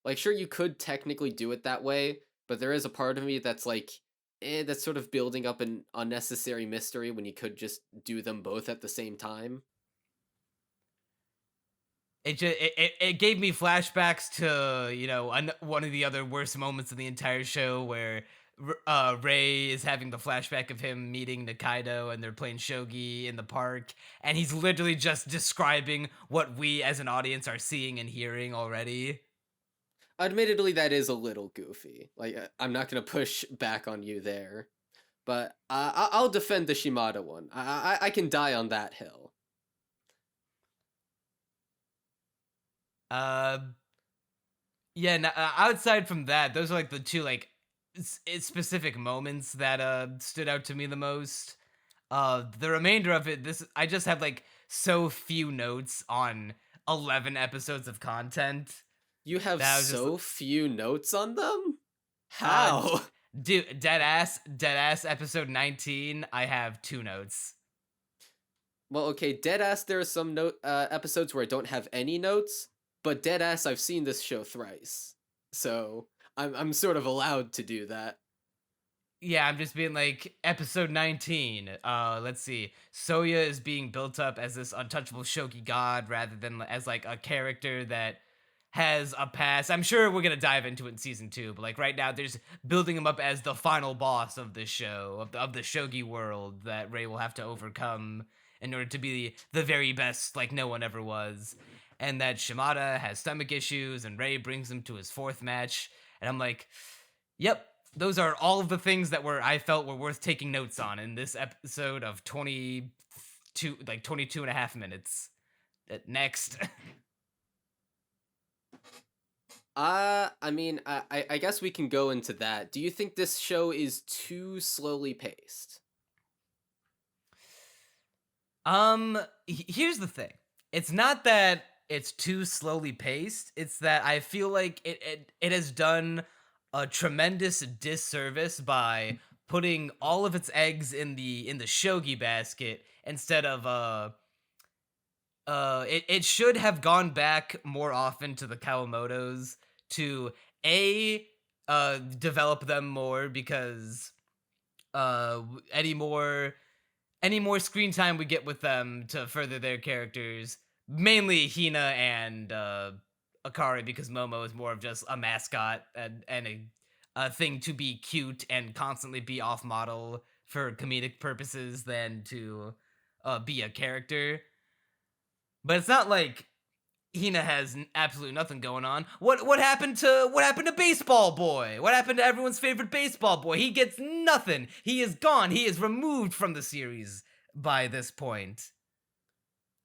like sure you could technically do it that way, but there is a part of me that's like, that's sort of building up an unnecessary mystery when you could just do them both at the same time. It gave me flashbacks to one of the other worst moments in the entire show, where Ray is having the flashback of him meeting Nikaido, and they're playing shogi in the park, and he's literally just describing what we as an audience are seeing and hearing already. Admittedly, that is a little goofy. Like, I'm not gonna push back on you there, but I'll defend the Shimada one. I can die on that hill. Uh, yeah. Outside from that, those are like the two like specific moments that stood out to me the most. The remainder of it, this I just have like so few notes on 11 episodes of content. You have That was just so few notes on them? uh How? dude, dead ass episode 19, I have 2 notes. Well, okay, Deadass, there are some episodes where I don't have any notes, but Deadass, I've seen this show thrice. So, I'm sort of allowed to do that. Yeah, I'm just being like, episode 19. Let's see. Soya is being built up as this untouchable shogi god, rather than as like a character that has a past. I'm sure we're gonna dive into it in season 2, but like right now, there's building him up as the final boss of the show, of the shogi world, that Ray will have to overcome in order to be the very best, like no one ever was. And that Shimada has stomach issues, and Ray brings him to his 4th match. And I'm like, yep, those are all of the things that I felt were worth taking notes on in this episode of 22 and a half minutes. Next. I mean, I guess we can go into that. Do you think this show is too slowly paced? Here's the thing. It's not that it's too slowly paced. It's that I feel like it has done a tremendous disservice by putting all of its eggs in the shogi basket, instead of it should have gone back more often to the Kawamotos to develop them more, because any more screen time we get with them to further their characters, mainly Hina and Akari, because Momo is more of just a mascot and a thing to be cute and constantly be off model for comedic purposes, than to be a character. But it's not like Hina has absolutely nothing going on. What happened to Baseball Boy? What happened to everyone's favorite Baseball Boy? He gets nothing. He is gone. He is removed from the series by this point.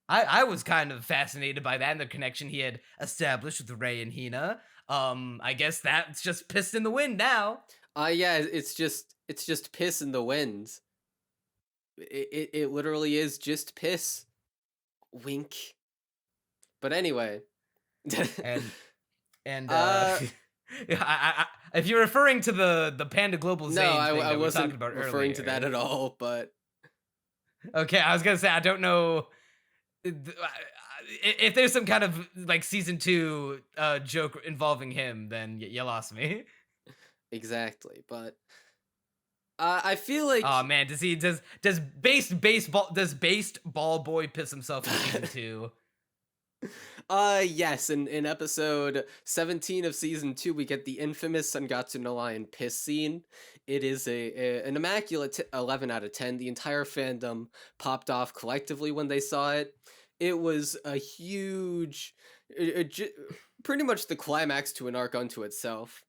I was kind of fascinated by that and the connection he had established with Rei and Hina. I guess that's just pissed in the wind now. Yeah, it's just piss in the wind. It literally is just piss. Wink. But anyway. and if you're referring to the Panda Global Zane thing that I we were wasn't talking about referring earlier. to that at all, but okay, I was gonna say I don't know if there's some kind of like season 2 joke involving him, then you lost me. Exactly, but I feel like, oh man, does Baseball Boy piss himself in season 2? Yes, in episode 17 of season 2, we get the infamous Sangatsu no Lion piss scene. It is an immaculate 11 out of 10. The entire fandom popped off collectively when they saw it. It was a huge, pretty much the climax to an arc unto itself.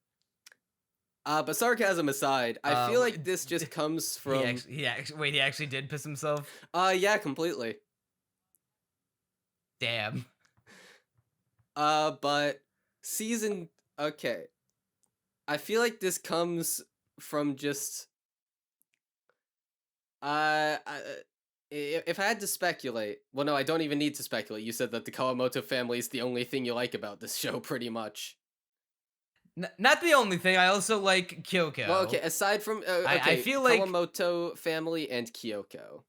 But sarcasm aside, I feel like this just comes from... He actually did piss himself? Yeah, completely. Damn. But season... Okay. I feel like this comes from just... if I had to speculate... Well, no, I don't even need to speculate. You said that the Kawamoto family is the only thing you like about this show, pretty much. Not the only thing. I also like Kyoko. Well, okay, aside from... I feel like... Kawamoto family and Kyoko.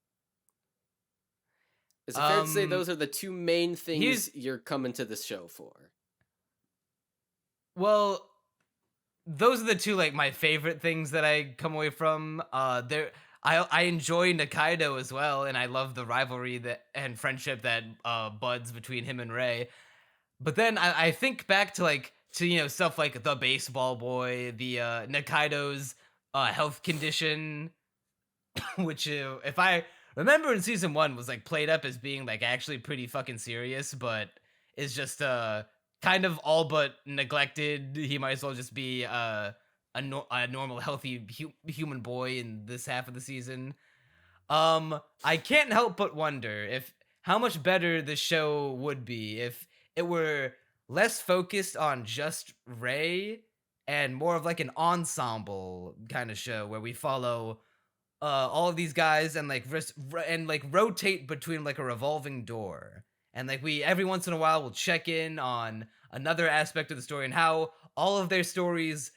Is it fair to say those are the two main things you're coming to this show for? Well, those are the two, like, my favorite things that I come away from. I enjoy Nikaido as well, and I love the rivalry and friendship that buds between him and Rei. But then I think back to stuff like the Baseball Boy, the Nikaido's health condition, which if I remember in season 1 was like played up as being like actually pretty fucking serious, but is just kind of all but neglected. He might as well just be a normal healthy human boy in this half of the season. I can't help but wonder how much better the show would be if it were less focused on just Rei and more of like an ensemble kind of show where we follow all of these guys and rotate between like a revolving door, and like we every once in a while will check in on another aspect of the story and how all of their stories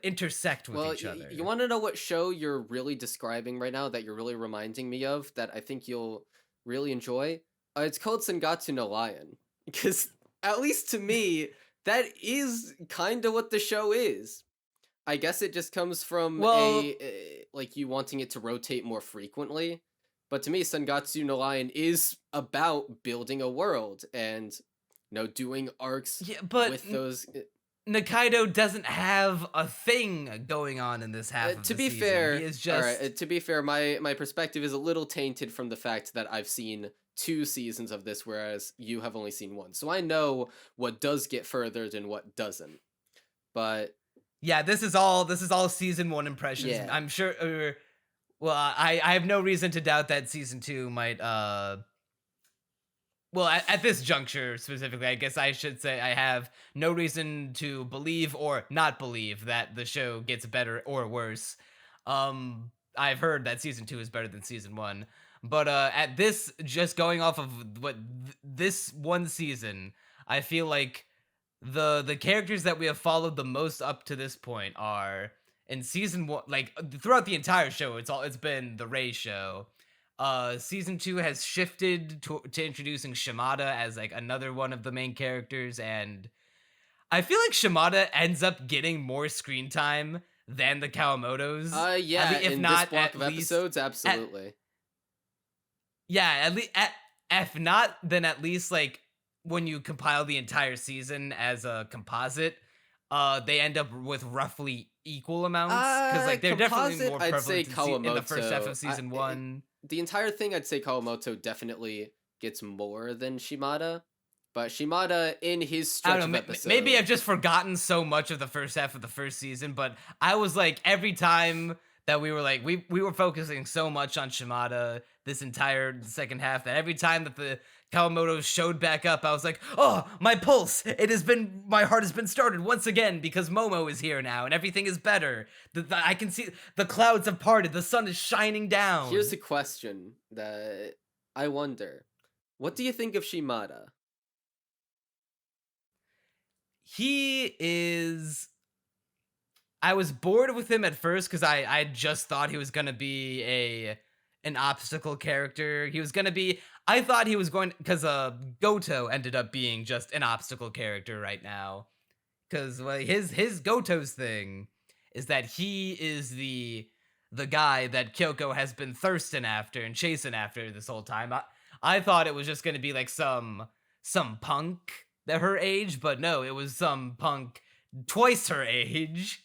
intersect with each other. You want to know what show you're really describing right now that you're really reminding me of that I think you'll really enjoy? It's called Sangatsu no Lion, because at least to me, that is kind of what the show is. I guess it just comes from you wanting it to rotate more frequently. But to me, Sangatsu no Lion is about building a world and, doing arcs with those... Nikaido doesn't have a thing going on in this half of the season. Fair, he is just... Alright, to be fair, my perspective is a little tainted from the fact that I've seen 2 seasons of this, whereas you have only seen 1. So I know what does get furthered and what doesn't. But yeah, this is all season 1 impressions. Yeah. I'm sure. I have no reason to doubt that season 2 might. Well, at this juncture specifically, I guess I should say I have no reason to believe or not believe that the show gets better or worse. I've heard that season 2 is better than season 1. But at this, just going off of what this one season, I feel like the characters that we have followed the most up to this point are in season 1, like throughout the entire show. It's been the Rei show. Season 2 has shifted to introducing Shimada as like another one of the main characters, and I feel like Shimada ends up getting more screen time than the Kawamotos. Yeah, if not this block of episodes, absolutely. If not, then at least like when you compile the entire season as a composite, they end up with roughly equal amounts, because like they're definitely more prevalent in the first half of season 1. the entire thing, I'd say Kawamoto definitely gets more than Shimada. But Shimada, in his stretch of episodes... Maybe I've just forgotten so much of the first half of the first season, but I was like, every time that we were like, we were focusing so much on Shimada this entire second half that every time that the Kawamoto showed back up, I was like, oh, my pulse! My heart has been started once again because Momo is here now and everything is better. I can see the clouds have parted, the sun is shining down. Here's a question that I wonder. What do you think of Shimada? He is... I was bored with him at first because I just thought he was going to be an obstacle character. He was going to be... I thought he was going... Because Goto ended up being just an obstacle character right now. Because his Goto's thing is that he is the guy that Kyoko has been thirsting after and chasing after this whole time. I thought it was just going to be like some punk at her age, but no, it was some punk twice her age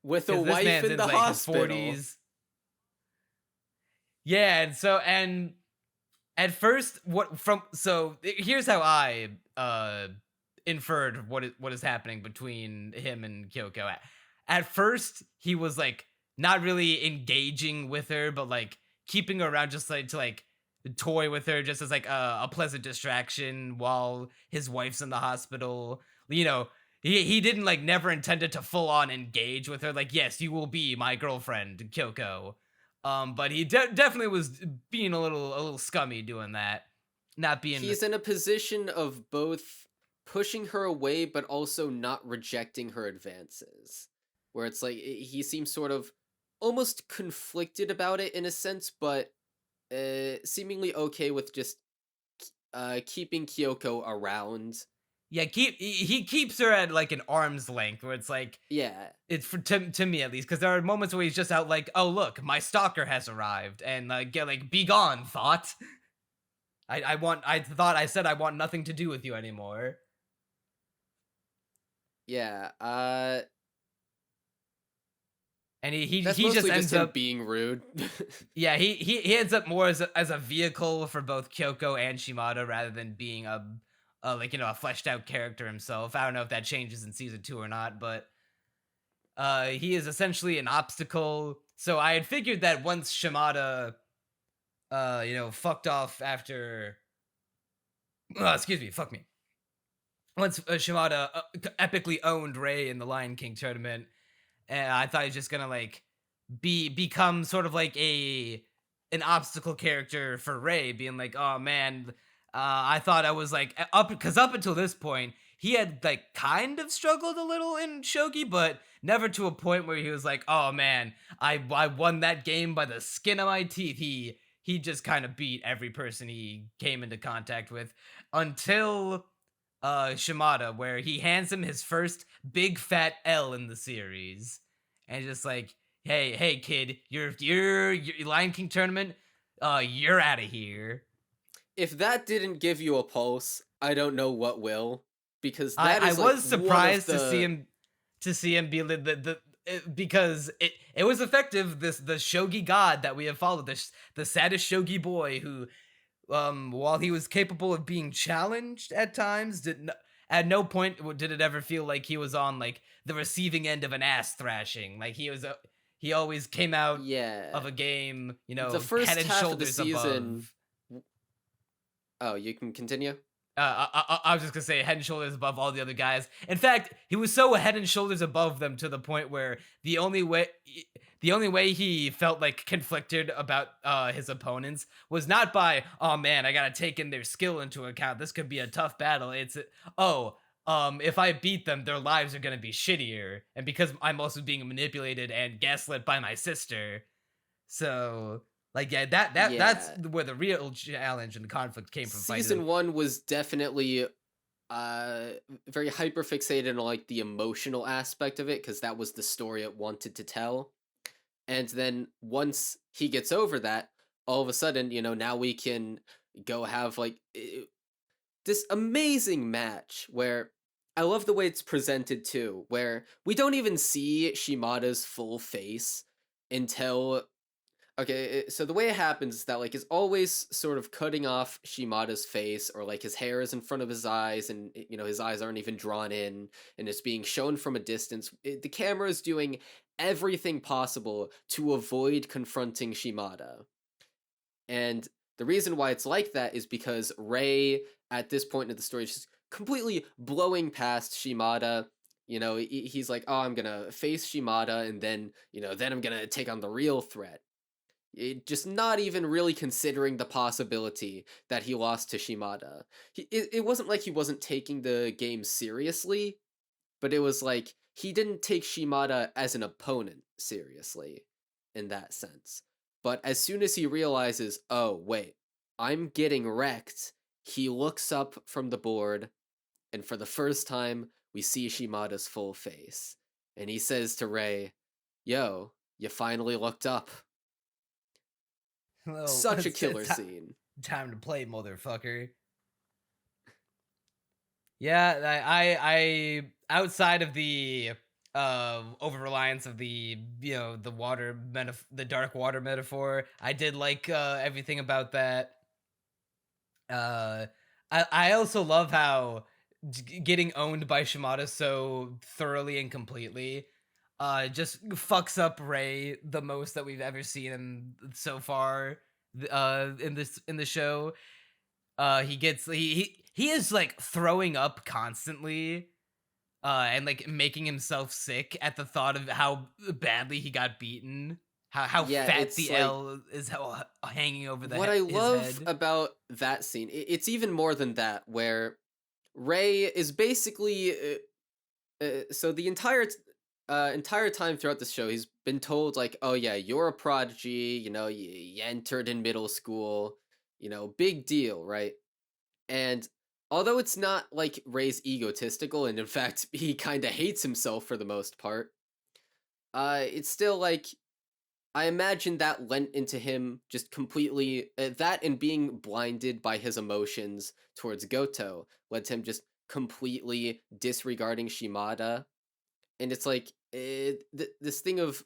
with a wife in the hospital. His 40s. Yeah, and at first, here's how I inferred what is happening between him and Kyoko. At first, he was like not really engaging with her, but like keeping her around just like to like toy with her just as like a pleasant distraction while his wife's in the hospital. You know, he didn't like never intended to full on engage with her. Like, yes, you will be my girlfriend, Kyoko. But he definitely was being a little scummy doing that. Not being... He's in a position of both pushing her away, but also not rejecting her advances. Where it's like, he seems sort of almost conflicted about it in a sense, but seemingly okay with just keeping Kyoko around. Yeah, he keeps her at like an arm's length, where it's like, yeah, it's to me at least, because there are moments where he's just out like, oh look, my stalker has arrived, and be gone, thought. I thought I said I want nothing to do with you anymore. Yeah, and he just ends up being rude. Yeah, he ends up more as a vehicle for both Kyoko and Shimada rather than being a fleshed out character himself. I don't know if that changes in season 2 or not, but he is essentially an obstacle. So I had figured that once Shimada fucked off after fuck me. Once Shimada epically owned Rei in the Lion King tournament, and I thought he was just gonna like become sort of like an obstacle character for Rei, being like, oh man, I thought I was like up until this point he had like kind of struggled a little in shogi, but never to a point where he was like, oh man, I won that game by the skin of my teeth. He just kind of beat every person he came into contact with until Shimada, where he hands him his first big fat L in the series, and just like, hey kid, your Lion King tournament, you're out of here. If that didn't give you a pulse, I don't know what will, because that I was surprised to see him be because it was effective. The shogi god that we have followed, the saddest shogi boy who, while he was capable of being challenged at times, at no point did it ever feel like he was on like the receiving end of an ass thrashing. Like he always came out of a game, the first head and half shoulders of the season. above. Oh, you can continue? I was just gonna say head and shoulders above all the other guys. In fact, he was so head and shoulders above them to the point where the only way he felt like conflicted about his opponents was not by, oh man, I gotta take in their skill into account, this could be a tough battle. It's if I beat them, their lives are gonna be shittier, and because I'm also being manipulated and gaslit by my sister, so. Like, yeah, that's where the real challenge and the conflict came from. Season 1 was definitely very hyper-fixated on, like, the emotional aspect of it, because that was the story it wanted to tell. And then once he gets over that, all of a sudden, now we can go have, like, this amazing match where I love the way it's presented, too, where we don't even see Shimada's full face until Okay, so the way it happens is that like is always sort of cutting off Shimada's face, or like his hair is in front of his eyes, and his eyes aren't even drawn in, and it's being shown from a distance. The camera is doing everything possible to avoid confronting Shimada, and the reason why it's like that is because Rei at this point in the story is just completely blowing past Shimada. He's like, oh, I'm gonna face Shimada, and then then I'm gonna take on the real threat. Just not even really considering the possibility that he lost to Shimada. It wasn't like he wasn't taking the game seriously, but it was like he didn't take Shimada as an opponent seriously in that sense. But as soon as he realizes, oh, wait, I'm getting wrecked, he looks up from the board, and for the first time, we see Shimada's full face. And he says to Rei, yo, you finally looked up. Well, such a killer scene. Time to play, motherfucker. Yeah, I outside of the over reliance of the the dark water metaphor, I did like everything about that. I also love how getting owned by Shimada so thoroughly and completely just fucks up Rei the most that we've ever seen him so far in the show. He is like throwing up constantly and like making himself sick at the thought of how badly he got beaten. How fat the like, L is hanging over the what I love his head. About that scene, it's even more than that, where Rei is basically so the entire time throughout the show, he's been told like, oh yeah, you're a prodigy, you entered in middle school, big deal, right? And although it's not like Rei's egotistical, and in fact he kind of hates himself for the most part, it's still like, I imagine that lent into him just completely, that and being blinded by his emotions towards Goto led to him just completely disregarding Shimada. And it's like this thing of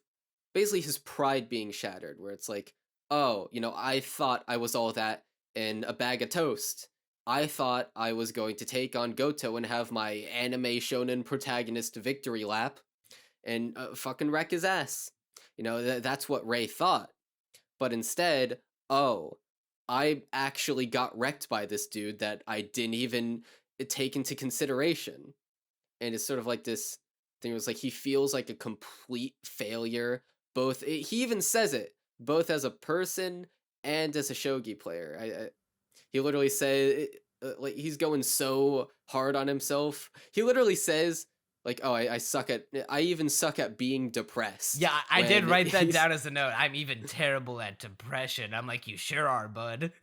basically his pride being shattered, where it's like, oh, I thought I was all that in a bag of toast. I thought I was going to take on Goto and have my anime shonen protagonist victory lap and fucking wreck his ass. That's what Rei thought. But instead, oh, I actually got wrecked by this dude that I didn't even take into consideration. And it's sort of like this thing. It was like he feels like a complete failure. He even says it, both as a person and as a shogi player. He literally said, like, he's going so hard on himself. He literally says, like, oh, I even suck at being depressed. Yeah, I did write that down as a note. I'm even terrible at depression. I'm like, you sure are, bud.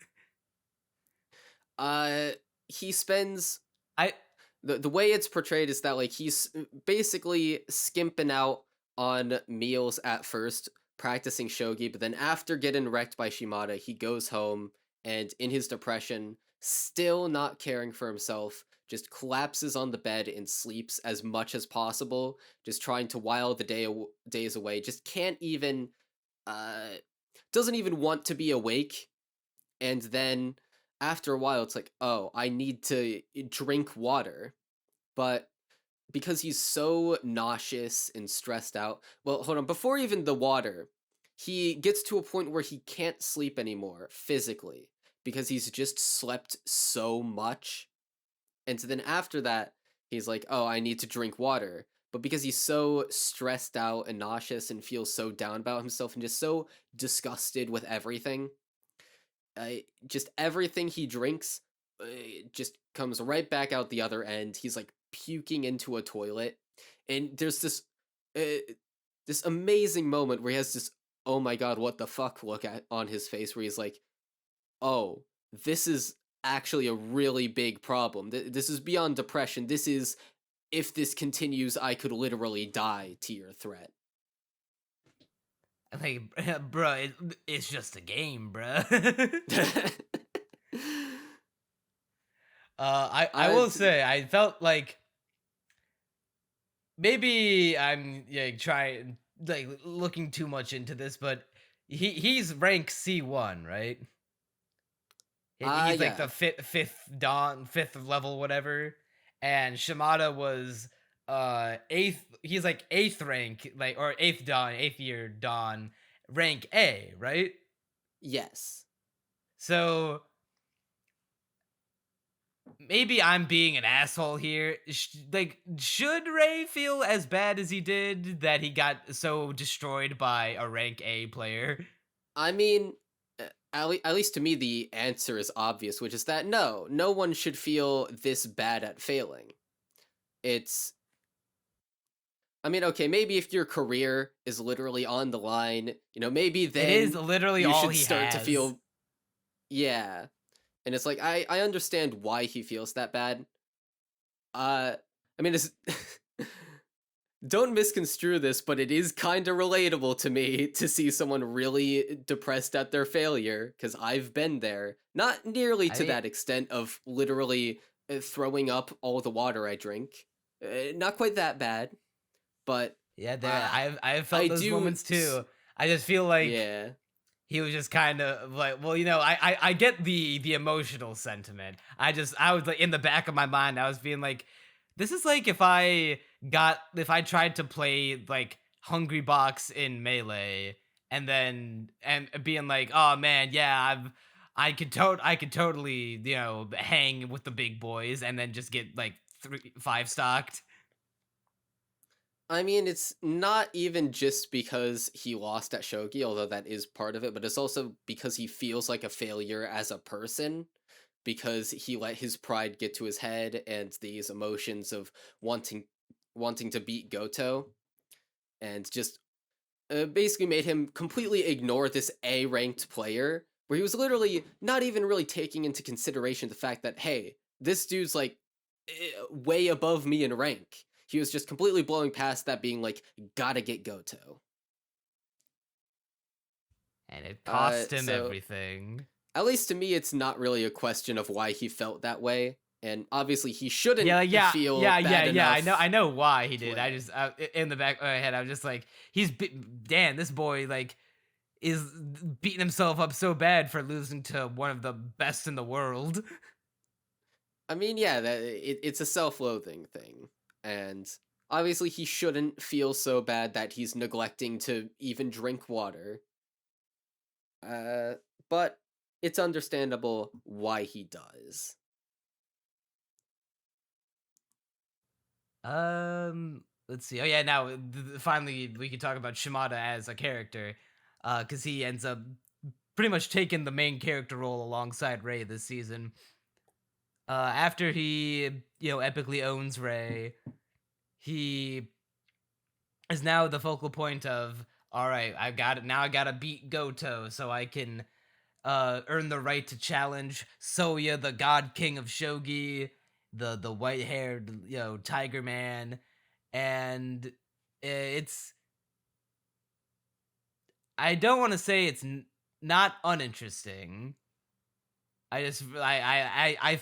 He spends... The way it's portrayed is that, like, he's basically skimping out on meals at first, practicing shogi, but then after getting wrecked by Shimada, he goes home, and in his depression, still not caring for himself, just collapses on the bed and sleeps as much as possible, just trying to while the days away, just can't even, doesn't even want to be awake, and then after a while it's like, oh, I need to drink water, but because he's so nauseous and stressed out, well, hold on, before even the water, he gets to a point where he can't sleep anymore, physically, because he's just slept so much. And so then after that, he's like, oh, I need to drink water. But because he's so stressed out and nauseous and feels so down about himself and just so disgusted with everything, just everything he drinks just comes right back out the other end. He's like puking into a toilet. And there's this amazing moment where he has this, oh my god, what the fuck look on his face, where he's like, oh, this is actually a really big problem. This is beyond depression. This is, if this continues, I could literally die tier threat. Like, bro, it's just a game, bro. I will say, I felt like maybe I'm trying, like, looking too much into this, but he's rank C1, right? He's like Yeah. the fifth level, whatever. And Shimada was eighth. He's like eighth rank, like or eighth year Dawn, rank A, right? Yes. So maybe I'm being an asshole here. Like, should Ray feel as bad as he did that he got so destroyed by a rank A player? I mean, at least to me, the answer is obvious, which is that no one should feel this bad at failing. It's, I mean, okay, maybe if your career is literally on the line, maybe It is then literally you all should he start to has. feel, yeah. And it's like, I understand why he feels that bad. I mean, it's, don't misconstrue this, but it is kind of relatable to me to see someone really depressed at their failure, because I've been there. Not nearly I to mean, that extent of literally throwing up all the water I drink. Not quite that bad, but yeah, there. uh, I've I felt those do. moments too. I just feel like Yeah. he was just kind of like, well, I get the emotional sentiment. I was like in the back of my mind, I was being like, this is like if I tried to play like Hungry Box in Melee and being like, oh man, yeah, I could totally hang with the big boys and then just get like 5 stocked. I mean, it's not even just because he lost at Shogi, although that is part of it, but it's also because he feels like a failure as a person, because he let his pride get to his head and these emotions of wanting wanting to beat Goto, and just basically made him completely ignore this A ranked player, where he was literally not even really taking into consideration the fact that, hey, this dude's like way above me in rank. He was just completely blowing past that, being like, gotta get Goto. And it cost him So everything. at least to me, it's not really a question of why he felt that way, and obviously he shouldn't feel bad enough. I know why he did. I Play. just in the back of my head, I'm just like, damn, this boy like is beating himself up so bad for losing to one of the best in the world. I mean, yeah, it's a self-loathing thing, and obviously he shouldn't feel so bad that he's neglecting to even drink water. Uh, but it's understandable why he does. Let's see. Oh yeah, now finally we can talk about Shimada as a character, because he ends up pretty much taking the main character role alongside Ray this season. After he epically owns Ray, he is now the focal point of, all right, I got it now. I gotta beat Goto so I can earn the right to challenge Soya, the God King of Shogi, the white haired Tiger Man, and it's I don't want to say it's not uninteresting. I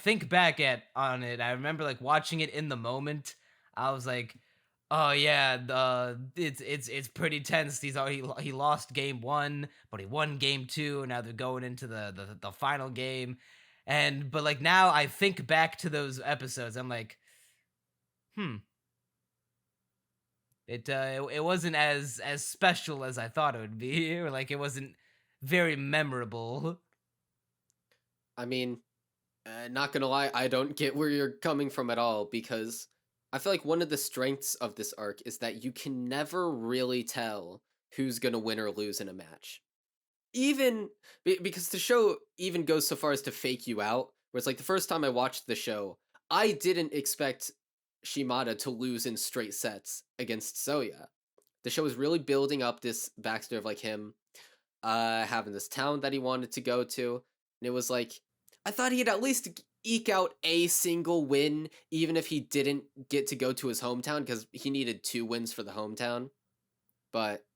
think back on it. I remember like watching it in the moment. I was like, oh yeah, it's pretty tense. He lost game 1, but he won game 2. And now they're going into the final game, but like now I think back to those episodes. I'm like, it wasn't as special as I thought it would be, or like it wasn't very memorable. I mean, not gonna lie, I don't get where you're coming from at all, because I feel like one of the strengths of this arc is that you can never really tell who's gonna win or lose in a match. Even because the show even goes so far as to fake you out, where it's like the first time I watched the show, I didn't expect Shimada to lose in straight sets against Soya. The show was really building up this backstory of like him having this town that he wanted to go to, and it was like, I thought he'd at least eke out a single win, even if he didn't get to go to his hometown, because he needed 2 wins for the hometown. But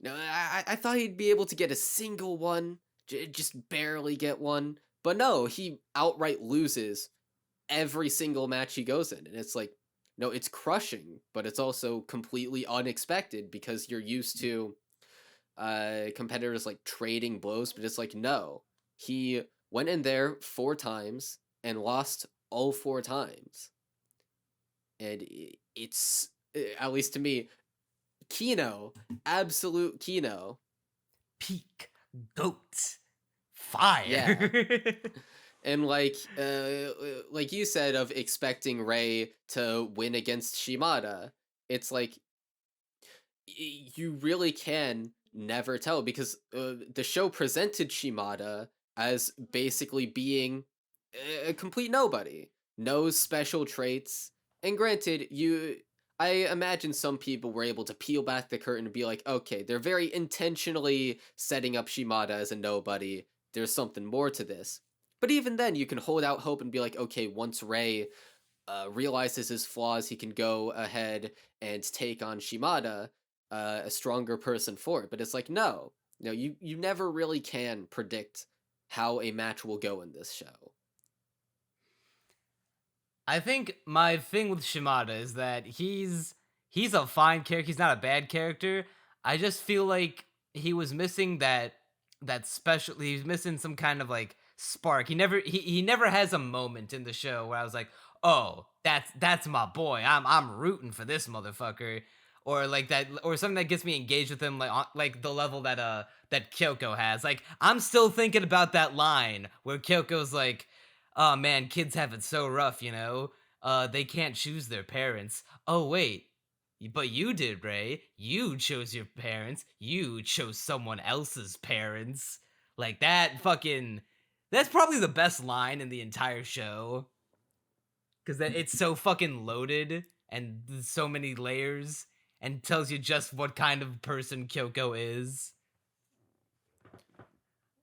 no, I thought he'd be able to get a single one, just barely get one. But no, he outright loses every single match he goes in. And it's like, no, it's crushing, but it's also completely unexpected, because you're used to competitors like trading blows, but it's like no, he went in there 4 times and lost all 4 times, and it's at least to me, Kino, absolute Kino, peak goat fire. Yeah. And like you said of expecting Rei to win against Shimada, it's like you really can never tell because the show presented Shimada as basically being a complete nobody, no special traits. And granted, I imagine some people were able to peel back the curtain and be like, okay, they're very intentionally setting up Shimada as a nobody. There's something more to this. But even then, you can hold out hope and be like, okay, once Rei realizes his flaws, he can go ahead and take on Shimada, a stronger person for it. But it's like, no, you never really can predict how a match will go in this show. I think my thing with Shimada is that he's a fine character. He's not a bad character. I just feel like he was missing that special. He's missing some kind of like spark. He never has a moment in the show where I was like, oh, that's my boy. I'm rooting for this motherfucker, or like that, or something that gets me engaged with him, like the level that Kyoko has. Like I'm still thinking about that line where Kyoko's like, oh man, kids have it so rough, you know? They can't choose their parents. Oh wait, but you did, Ray. You chose your parents. You chose someone else's parents. Like that fucking that's probably the best line in the entire show. Cause it's so fucking loaded and so many layers and tells you just what kind of person Kyoko is.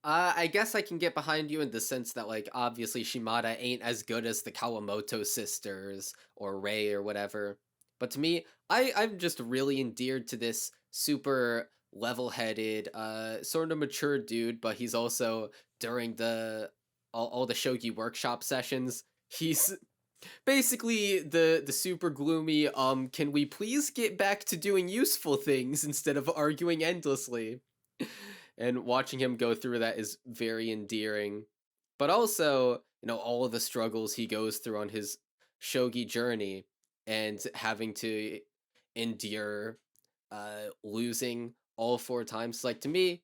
I guess I can get behind you in the sense that, like, obviously Shimada ain't as good as the Kawamoto sisters or Rei or whatever. But to me, I'm just really endeared to this super level-headed, sort of mature dude, but he's also, during all the shogi workshop sessions, he's basically the super gloomy, can we please get back to doing useful things instead of arguing endlessly? And watching him go through that is very endearing. But also, all of the struggles he goes through on his shogi journey and having to endure losing all 4 times. Like, to me,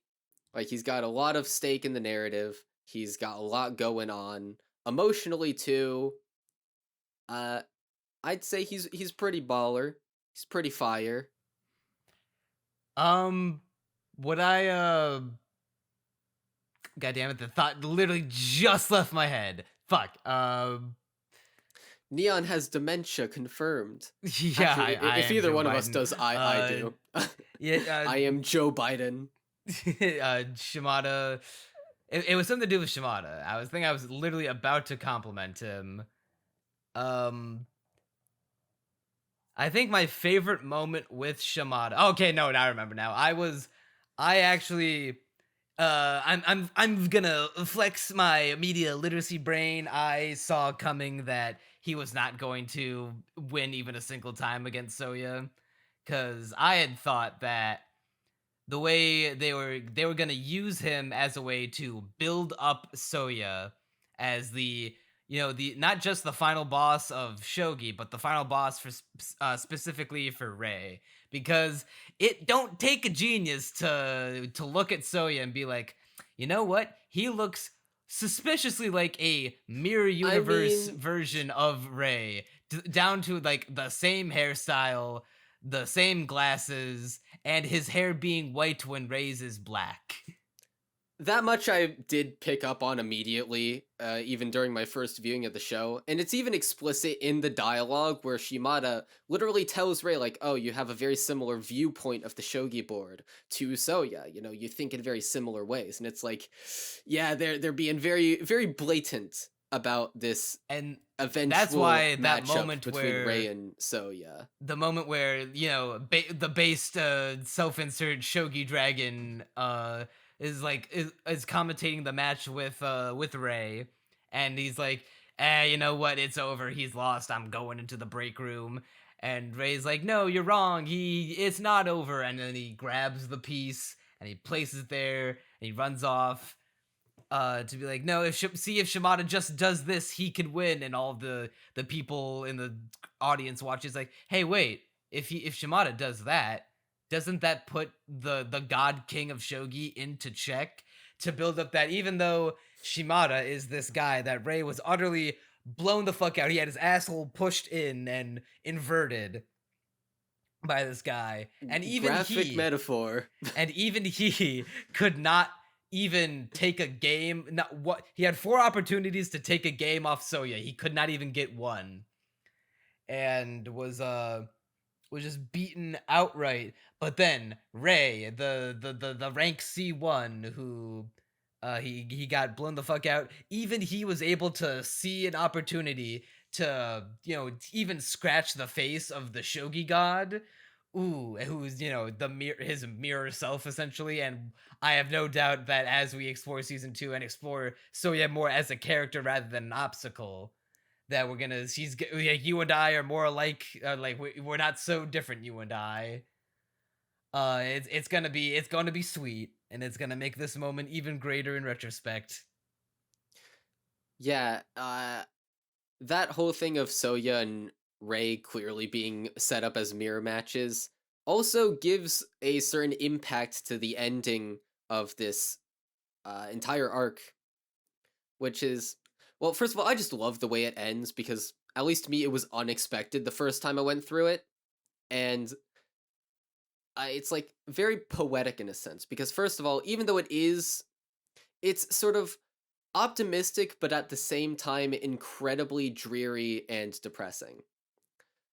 like, he's got a lot of stake in the narrative. He's got a lot going on. Emotionally, too. I'd say he's pretty baller. He's pretty fire. Would I God damn it, the thought literally just left my head. Fuck. Neon has dementia confirmed. Yeah, actually, if either Joe one Biden. Of us does, I do. Yeah, I am Joe Biden. Shimada. It was something to do with Shimada. I was literally about to compliment him. I think my favorite moment with Shimada. Okay, no, I remember now. I'm gonna flex my media literacy brain. I saw coming that he was not going to win even a single time against Soya, because I had thought that the way they were gonna use him as a way to build up Soya as the not just the final boss of shogi, but the final boss for specifically for Rei, because it don't take a genius to look at Soya and be like, you know what, he looks suspiciously like a mirror universe version of Rei, down to like the same hairstyle, the same glasses, and his hair being white when Rei's is black. That much I did pick up on immediately, even during my first viewing of the show. And it's even explicit in the dialogue where Shimada literally tells Rei, like, oh, you have a very similar viewpoint of the shogi board to Soya. You think in very similar ways. And it's like, yeah, they're being very, very blatant about this and eventual that's why that moment between where Rei and Soya. The moment where, the based self-insert shogi dragon is commentating the match with Rei, and he's like, you know what, it's over, he's lost, I'm going into the break room. And Rei's like, no, you're wrong, it's not over. And then he grabs the piece and he places it there, and he runs off to be like, no, see if Shimada just does this, he can win. And all the people in the audience watches like, hey, wait, if Shimada does that, doesn't that put the god king of shogi into check to build up that, even though Shimada is this guy that Rei was utterly blown the fuck out, he had his asshole pushed in and inverted by this guy, and even graphic metaphor, and even he could not even take a game. Not what he had 4 opportunities to take a game off Soya. He could not even get one, and was just beaten outright. But then Rei, the rank C1, who he got blown the fuck out. Even he was able to see an opportunity to, even scratch the face of the shogi god, who's, his mirror self essentially. And I have no doubt that as we explore season 2 and explore Soya more as a character rather than an obstacle, that you and I are more alike. Like we're not so different, you and I. It's gonna be sweet, and it's gonna make this moment even greater in retrospect. Yeah, that whole thing of Soya and Rei clearly being set up as mirror matches also gives a certain impact to the ending of this entire arc, which is, well, first of all, I just love the way it ends, because at least to me it was unexpected the first time I went through it, and it's like very poetic in a sense, because first of all, even though it's sort of optimistic, but at the same time incredibly dreary and depressing,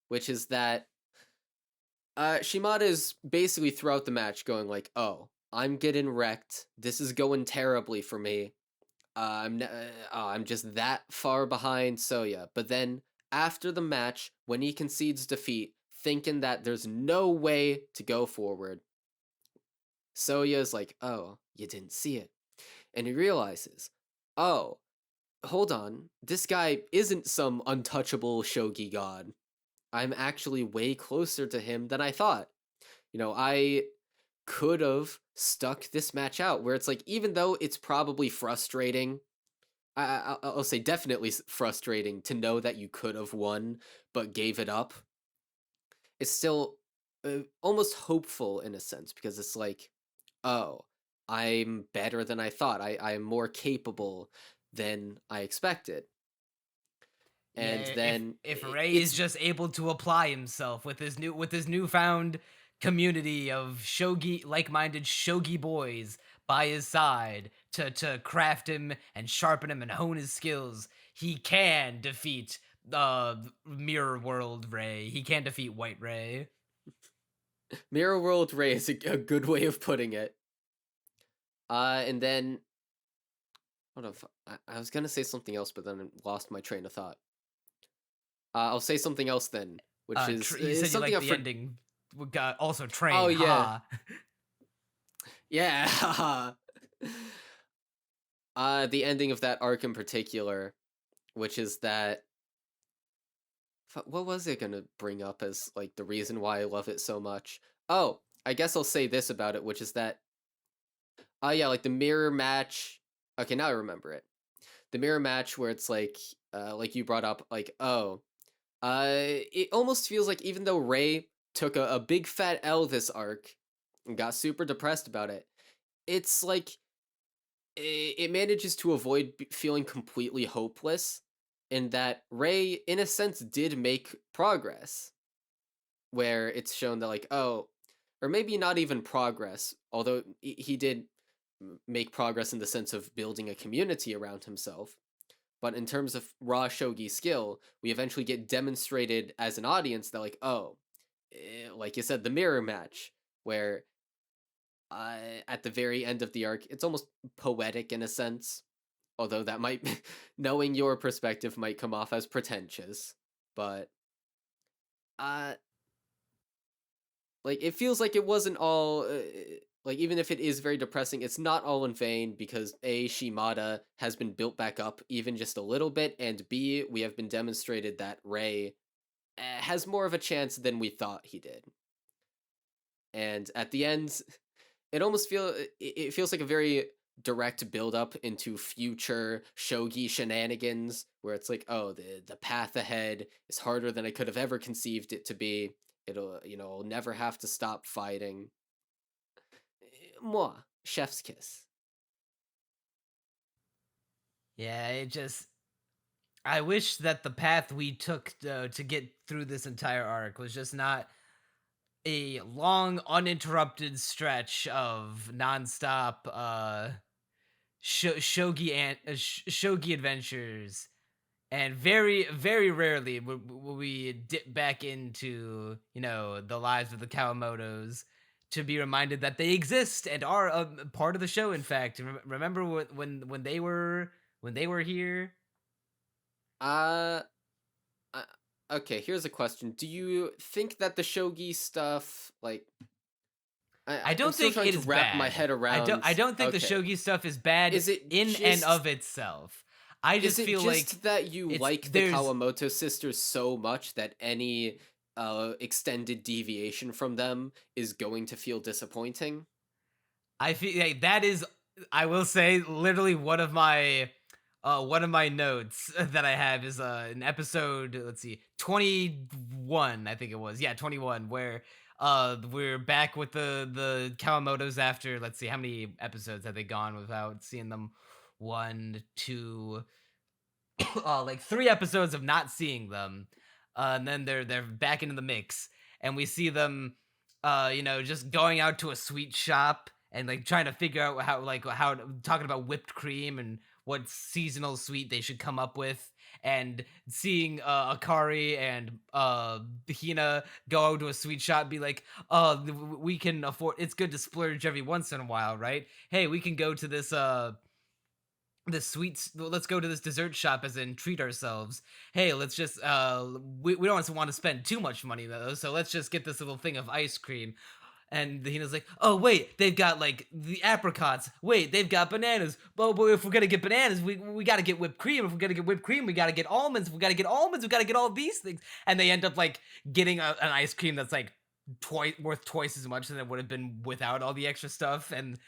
which is that Shimada is basically throughout the match going like, oh, I'm getting wrecked, this is going terribly for me, I'm just that far behind Soya. But then after the match, when he concedes defeat, thinking that there's no way to go forward, Soya's like, oh, you didn't see it. And he realizes, oh, hold on, this guy isn't some untouchable shogi god. I'm actually way closer to him than I thought. I could have stuck this match out, where it's like, even though it's probably frustrating, I'll say definitely frustrating to know that you could have won but gave it up, it's still almost hopeful in a sense, because it's like, oh, I'm better than I thought. I'm more capable than I expected. And then if Rei is just able to apply himself with his newfound community of like-minded shogi boys by his side to craft him and sharpen him and hone his skills, he can defeat Mirror World Rei. He can defeat White Rei. Mirror World Rei is a good way of putting it. And then, hold on, I was gonna say something else, but then I lost my train of thought. I'll say something else then, which is you said something you like the ending. We got also Train. Oh yeah, ha. Yeah. The ending of that arc in particular, which is that, what was it gonna bring up as like the reason why I love it so much? Oh, I guess I'll say this about it, which is that, yeah, like the mirror match. Okay, now I remember it. The mirror match where it's like you brought up, like, oh, it almost feels like, even though Rei took a big fat L this arc and got super depressed about it, it's like it manages to avoid feeling completely hopeless, in that Rei, in a sense, did make progress, where it's shown that, like, oh, or maybe not even progress, although he did make progress in the sense of building a community around himself. But in terms of raw shogi skill, we eventually get demonstrated as an audience that, like, oh, like you said, the mirror match, where at the very end of the arc, it's almost poetic in a sense, although that might, knowing your perspective, might come off as pretentious. But like, it feels like it wasn't all like, even if it is very depressing, it's not all in vain, because A, Shimada has been built back up even just a little bit, and B, we have been demonstrated that Rei has more of a chance than we thought he did. And at the end, it almost feels like a very direct build up into future shogi shenanigans where it's like, oh, the path ahead is harder than I could have ever conceived it to be. It'll, I'll never have to stop fighting. Moi, chef's kiss. Yeah, I wish that the path we took to get through this entire arc was just not a long, uninterrupted stretch of nonstop shogi adventures, and very, very rarely will we dip back into the lives of the Kawamotos to be reminded that they exist and are a part of the show. In fact, remember when they were here. Uh, okay, here's a question. Do you think that the shogi stuff, like, I I'm don't still think trying it to is wrap bad. my head around. I don't think the Okay. shogi stuff is bad Is it in and of itself. I just is it feel just like that you like the there's Kawamoto sisters so much that any extended deviation from them is going to feel disappointing? I feel like that is, I will say, literally one of my notes that I have is an episode, let's see, 21, I think it was. Yeah, 21, where we're back with the Kawamotos after, let's see, how many episodes have they gone without seeing them? One, two, like 3 episodes of not seeing them. And then they're back into the mix, and we see them just going out to a sweet shop and like trying to figure out how talking about whipped cream and what seasonal sweet they should come up with, and seeing Akari and Hina go out to a sweet shop and be like, oh, we can afford, it's good to splurge every once in a while, right? Hey, we can go to this sweets, let's go to this dessert shop as in treat ourselves. Hey, let's just we don't want to spend too much money though, so let's just get this little thing of ice cream. And the Hina's like, oh wait, they've got like the apricots, wait, they've got bananas, but if we're gonna get bananas, we gotta get whipped cream. If we're gonna get whipped cream, we gotta get almonds. If we gotta get almonds, we gotta get all these things. And they end up like getting an ice cream that's like worth twice as much than it would have been without all the extra stuff, and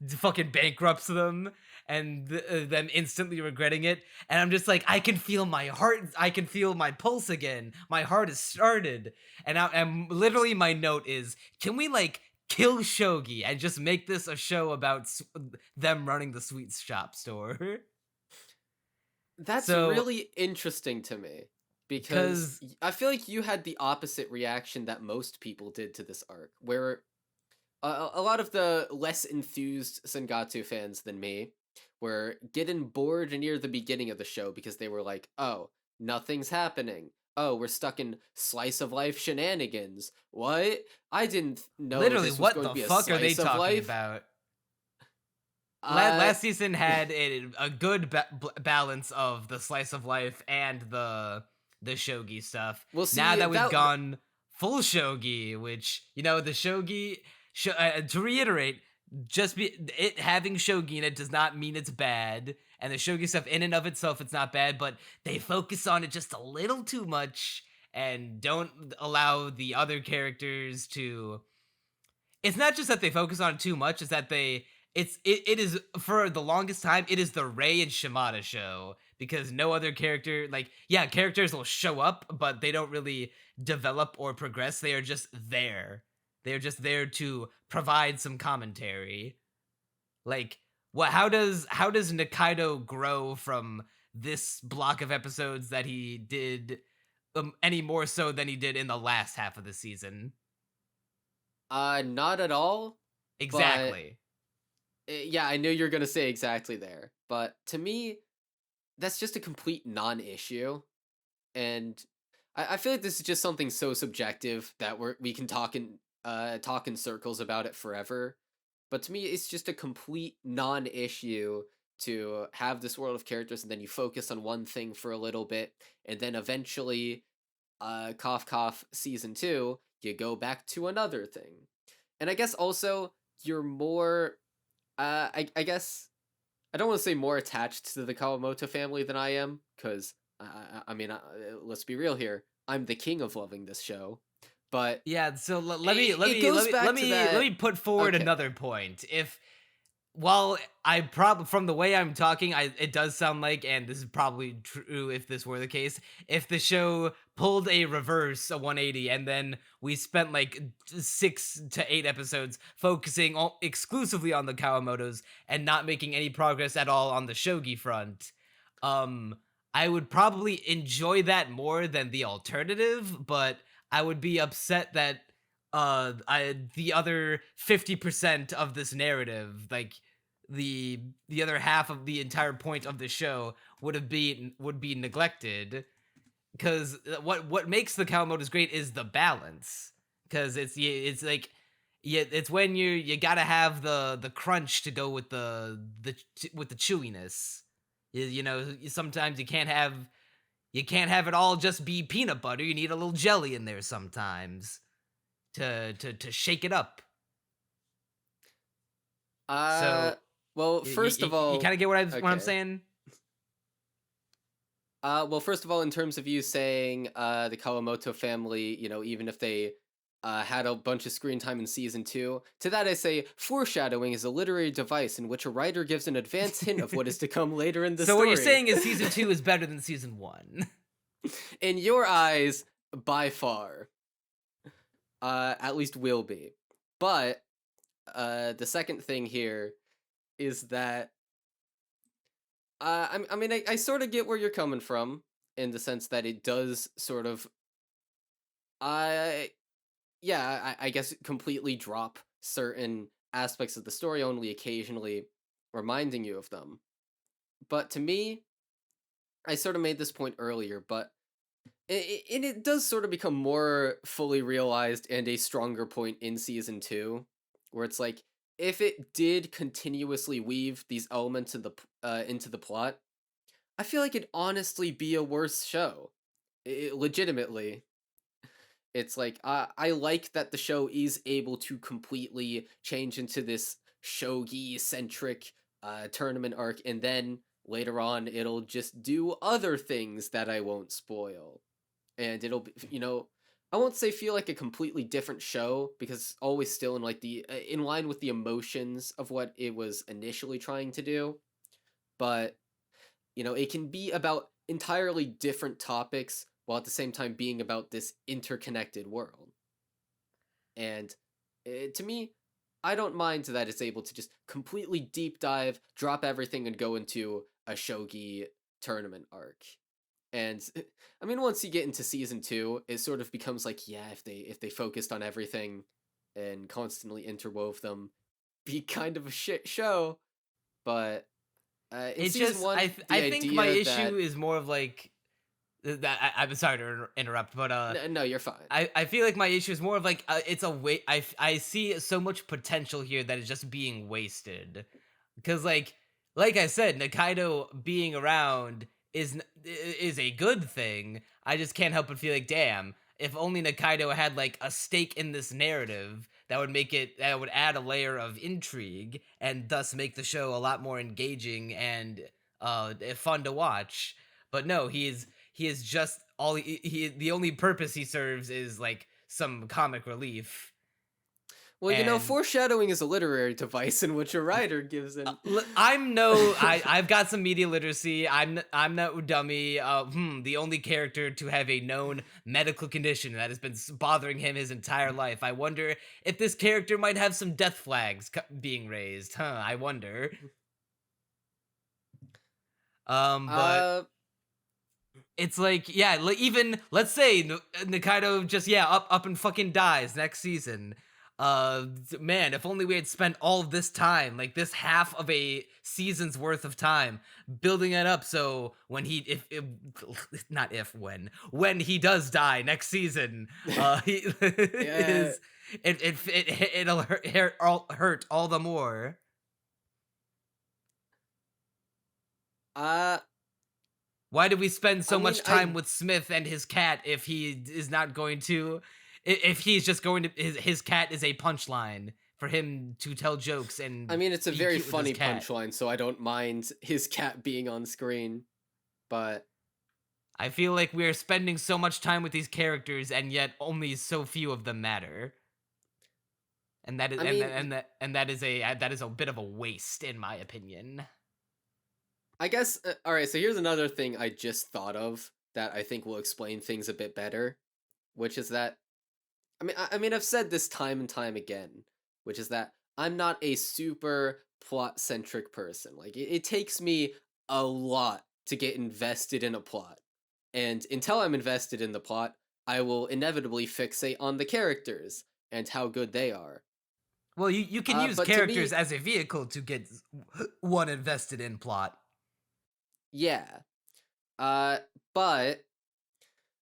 fucking bankrupts them, and them instantly regretting it. And I'm just like, I can feel my heart, I can feel my pulse again, my heart has started. And literally my note is, can we like kill shogi and just make this a show about them running the sweet shop store? That's So, really interesting to me because I feel like you had the opposite reaction that most people did to this arc, where a lot of the less enthused Sangatsu fans than me were getting bored near the beginning of the show because they were like, oh, nothing's happening. Oh, we're stuck in slice of life shenanigans. What? I didn't know literally, this was what going the to be a fuck are they slice of talking life. about? Uh, Last season had a good balance of the slice of life and the shogi stuff. Well, see, Now that we've gone full shogi, which the shogi, to reiterate, just it having shogi in it does not mean it's bad, and the shogi stuff in and of itself, it's not bad, but they focus on it just a little too much and don't allow the other characters to. It's not just that they focus on it too much; it's that it is, for the longest time, it is the Rei and Shimada show, because no other character, like, yeah, characters will show up, but they don't really develop or progress. They are just there. They're just there to provide some commentary. Like, how does Nikaido grow from this block of episodes that he did any more so than he did in the last half of the season? Not at all. Exactly. Yeah, I knew you were gonna say exactly there, but to me, that's just a complete non-issue, and I feel like this is just something so subjective that we can talk in circles about it forever. But to me, it's just a complete non-issue to have this world of characters, and then you focus on one thing for a little bit, and then eventually, cough cough, season 2, you go back to another thing, and I guess also you're more. I guess I don't want to say more attached to the Kawamoto family than I am, because I mean, let's be real here. I'm the king of loving this show, But yeah, so let me put forward another point. While from the way I'm talking, it does sound like, and this is probably true if this were the case, if the show pulled a 180, and then we spent like 6 to 8 episodes focusing exclusively on the Kawamotos and not making any progress at all on the shogi front, I would probably enjoy that more than the alternative, but I would be upset that the other 50% of this narrative, like the other half of the entire point of the show, would be neglected, because what makes the Kawamotos great is the balance, because it's like, yeah, it's when you gotta have the crunch to go with the chewiness. You know, sometimes you can't have it all just be peanut butter. You need a little jelly in there sometimes to shake it up. So, well, first of all, you kind of get what I'm saying. Well, first of all, in terms of you saying the Kawamoto family, you know, even if they had a bunch of screen time in season 2, to that I say foreshadowing is a literary device in which a writer gives an advance hint of what is to come later in the story. So what you're saying is season 2 is better than season 1. In your eyes, by far. At least will be. But the second thing here is that I sort of get where you're coming from, in the sense that it does sort of I guess completely drop certain aspects of the story, only occasionally reminding you of them. But to me, I sort of made this point earlier, but it does sort of become more fully realized and a stronger point in season 2, where it's like, if it did continuously weave these elements into the plot, I feel like it'd honestly be a worse show. Legitimately. It's like, I like that the show is able to completely change into this shogi-centric tournament arc, and then later on it'll just do other things that I won't spoil. And it'll be, you know, I won't say feel like a completely different show, because always still in like in line with the emotions of what it was initially trying to do. But, you know, it can be about entirely different topics while at the same time being about this interconnected world. And to me, I don't mind that it's able to just completely deep dive, drop everything, and go into a shogi tournament arc. And I mean, once you get into season 2, it sort of becomes like, yeah, if they focused on everything and constantly interwove them, be kind of a shit show. But in season 1, I think my issue is more of like that. I'm sorry to interrupt, but no, you're fine. I feel like my issue is more of like, it's a I see so much potential here that is just being wasted, because like I said, Nikaido being around is a good thing. I just can't help but feel like, damn, if only Nikaido had like a stake in this narrative, that would add a layer of intrigue and thus make the show a lot more engaging and fun to watch. But no, he is just the only purpose he serves is like some comic relief. Well, you know, foreshadowing is a literary device in which a writer gives an. I've got some media literacy. I'm no dummy. The only character to have a known medical condition that has been bothering him his entire life. I wonder if this character might have some death flags being raised. I wonder. But it's like, yeah, even let's say Nikaido just up and fucking dies next season. Man, if only we had spent all of this time, like this half of a season's worth of time, building it up, so when when he does die next season, it'll hurt all the more. Why did we spend so much time with Smith and his cat if he is not going to? If he's just going to, his cat is a punchline for him to tell jokes, and I mean, it's a very funny punchline, so I don't mind his cat being on screen. But I feel like we're spending so much time with these characters, and yet only so few of them matter. And that is I mean, that is a bit of a waste, in my opinion. I guess. All right. So here's another thing I just thought of that I think will explain things a bit better, which is that I mean, I've said this time and time again, which is that I'm not a super plot centric person. Like it takes me a lot to get invested in a plot, and until I'm invested in the plot, I will inevitably fixate on the characters and how good they are. Well, you can use But to characters me, as a vehicle to get one invested in plot. yeah. Uh, but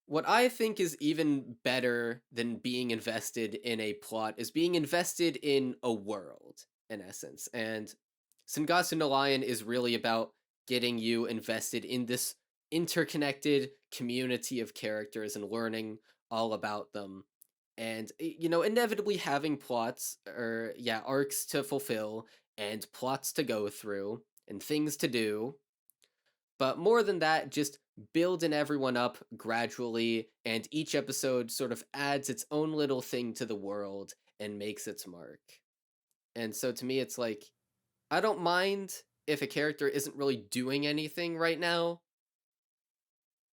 what I think is even better than being invested in a plot is being invested in a world, in essence. And Sangatsu no Lion is really about getting you invested in this interconnected community of characters and learning all about them. And, inevitably having plots, or, yeah, arcs to fulfill, and plots to go through, and things to do, but more than that, just building everyone up gradually, and each episode sort of adds its own little thing to the world and makes its mark. And so to me, it's like, I don't mind if a character isn't really doing anything right now,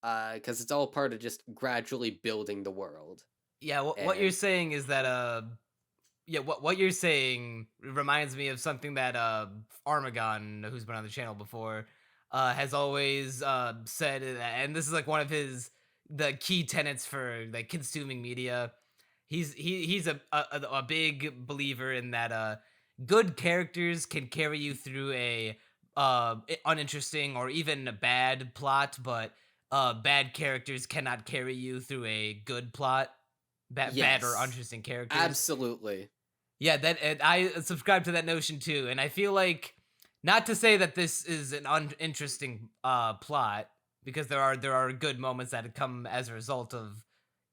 because it's all part of just gradually building the world. Yeah, what you're And saying is that yeah, what you're saying reminds me of something that Armagon, who's been on the channel before, has always said, and this is like one of the key tenets for like consuming media. He's a big believer in that good characters can carry you through a uninteresting or even a bad plot, but bad characters cannot carry you through a good plot. Bad or yes, uninteresting characters. absolutely. Yeah, that and I subscribe to that notion too, and I feel like, not to say that this is an uninteresting plot, because there are good moments that come as a result of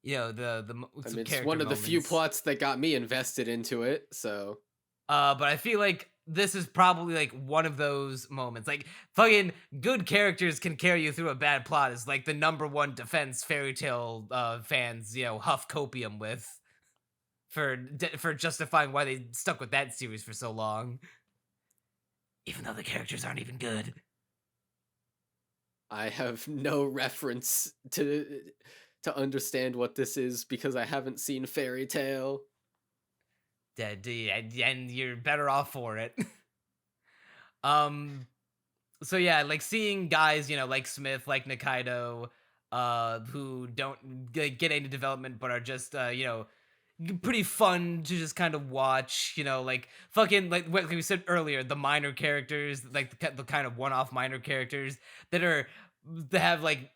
I some mean, it's character one of the few moments. plots that got me invested into it, so. But I feel like this is probably like one of those moments. Like, fucking good characters can carry you through a bad plot is like the number one defense fairy tale fans huff copium with, for justifying why they stuck with that series for so long, even though the characters aren't even good. I have no reference to understand what this is because I haven't seen Fairy Tale. And you're better off for it. um so yeah, like seeing guys, like Smith, like Nikaido, who don't get any development but are just pretty fun to just kind of watch, like fucking, like what we said earlier, the minor characters, like the kind of one-off minor characters that have like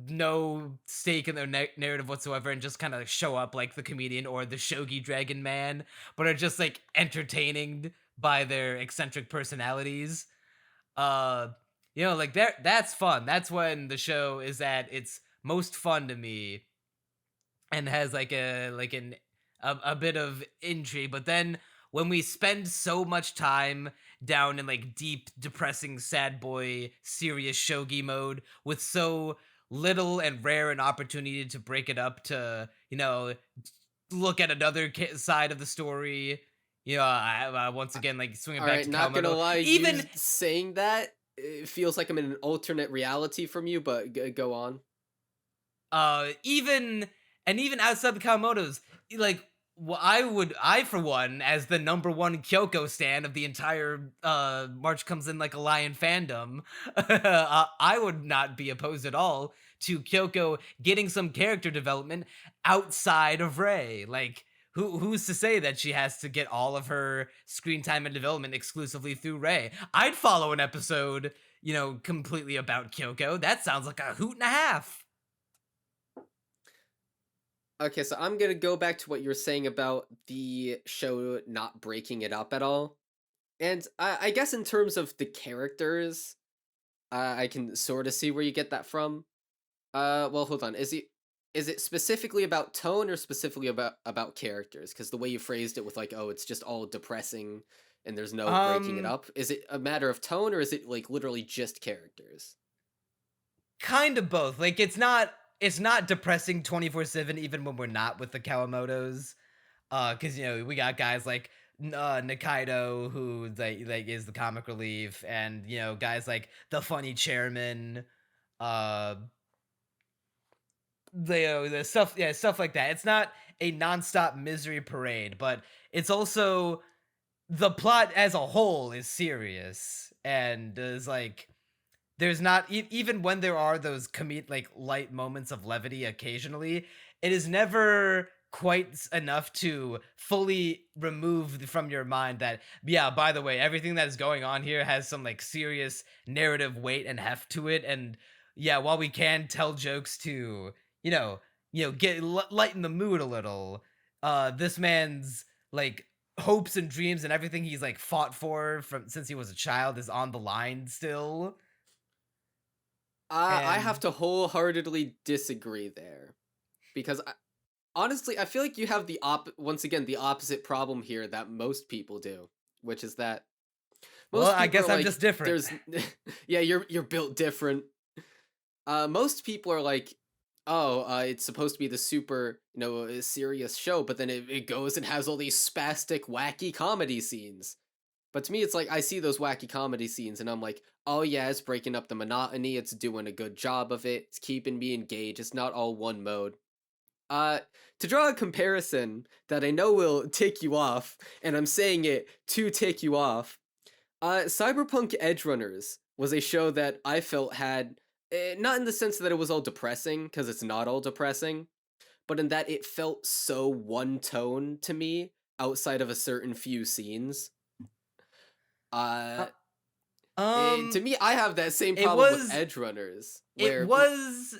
no stake in their narrative whatsoever, and just kind of show up like the comedian or the shogi dragon man, but are just like entertaining by their eccentric personalities. uh like that's fun. That's when the show is at its most fun to me, and has like a bit of intrigue. But then when we spend so much time down in like deep, depressing, sad boy, serious shogi mode, with so little and rare an opportunity to break it up, to look at another side of the story. I once again, like, swinging All back right, to not gonna Kawamoto. lie, you Even saying that it feels like I'm in an alternate reality from you, but go on. even and even outside the Kawamotos, like, I for one, as the number one Kyoko stan of the entire March Comes In Like a Lion fandom, I would not be opposed at all to Kyoko getting some character development outside of Rei. Like, who's to say that she has to get all of her screen time and development exclusively through Rei? I'd follow an episode, completely about Kyoko. That sounds like a hoot and a half. Okay, so I'm gonna go back to what you were saying about the show not breaking it up at all. And I guess in terms of the characters, I can sort of see where you get that from. Well, hold on. Is it specifically about tone or specifically about characters? Because the way you phrased it with like, oh, it's just all depressing and there's no breaking it Um, up. Is it a matter of tone or is it like literally just characters? kind of both. Like it's not depressing 24/7 even when we're not with the Kawamotos. Cuz we got guys like Nikaido who like is the comic relief, and guys like the funny chairman, uh the stuff, yeah, stuff like that. It's not a nonstop misery parade, but it's also, the plot as a whole is serious, and is like, there's not even when there are those like light moments of levity occasionally, it is never quite enough to fully remove from your mind that, yeah, by the way, everything that is going on here has some like serious narrative weight and heft to it. And yeah, while we can tell jokes to you know get lighten the mood a little, this man's like hopes and dreams and everything he's like fought for from since he was a child is on the line still. I have And to wholeheartedly disagree there, because honestly, I feel like you have once again the opposite problem here that most people do, which is that well, most I people guess are I'm like, just different. there's, yeah, you're built different. Most people are like, oh, it's supposed to be the super, serious show, but then it goes and has all these spastic, wacky comedy scenes. But to me, it's like, I see those wacky comedy scenes and I'm like, oh yeah, it's breaking up the monotony, it's doing a good job of it, it's keeping me engaged, it's not all one mode. To draw a comparison that I know will tick you off, and I'm saying it to tick you off, Cyberpunk Edgerunners was a show that I felt had, not in the sense that it was all depressing, because it's not all depressing, but in that it felt so one tone to me outside of a certain few scenes. Uh, To me, I have that same it problem with was Edgerunners, it where was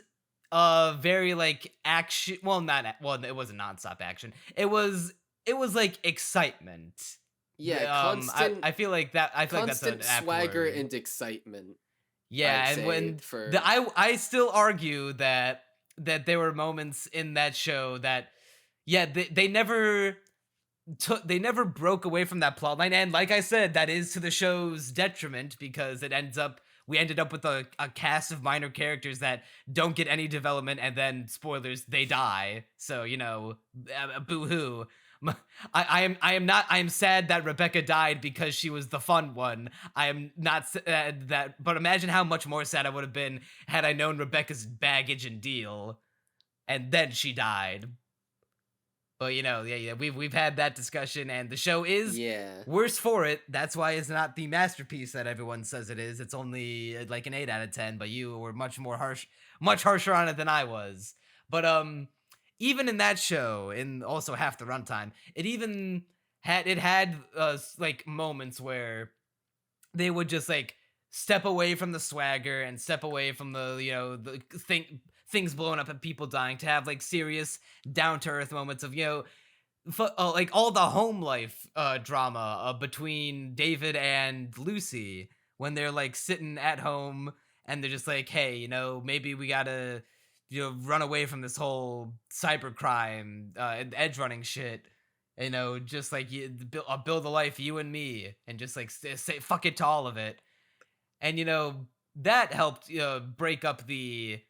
very like action. Well, not it wasn't nonstop action. It was like excitement. yeah, I feel like that. I feel like that's an constant apt swagger word. and excitement. Yeah, I'd and say when for I still argue that there were moments in that show that, yeah, they never broke away from that plot line, and like I said, that is to the show's detriment, because we ended up with a cast of minor characters that don't get any development, and then spoilers, they die. So boo hoo. I am sad that Rebecca died because she was the fun one. I am not sad but imagine how much more sad I would have been had I known Rebecca's baggage and deal, and then she died. But yeah, we've had that discussion, and the show is yeah. worse for it. That's why it's not the masterpiece that everyone says it is. It's only like an 8 out of 10, but you were much harsher on it than I was. But even in that show, in also half the runtime, it had like moments where they would just like step away from the swagger and step away from things blowing up and people dying, to have like serious down to earth moments of like all the home life drama between David and Lucy, when they're like sitting at home and they're just like, hey, maybe we gotta run away from this whole cybercrime and edge running shit. Just like build a life, you and me, and just like say fuck it to all of it. And that helped break up the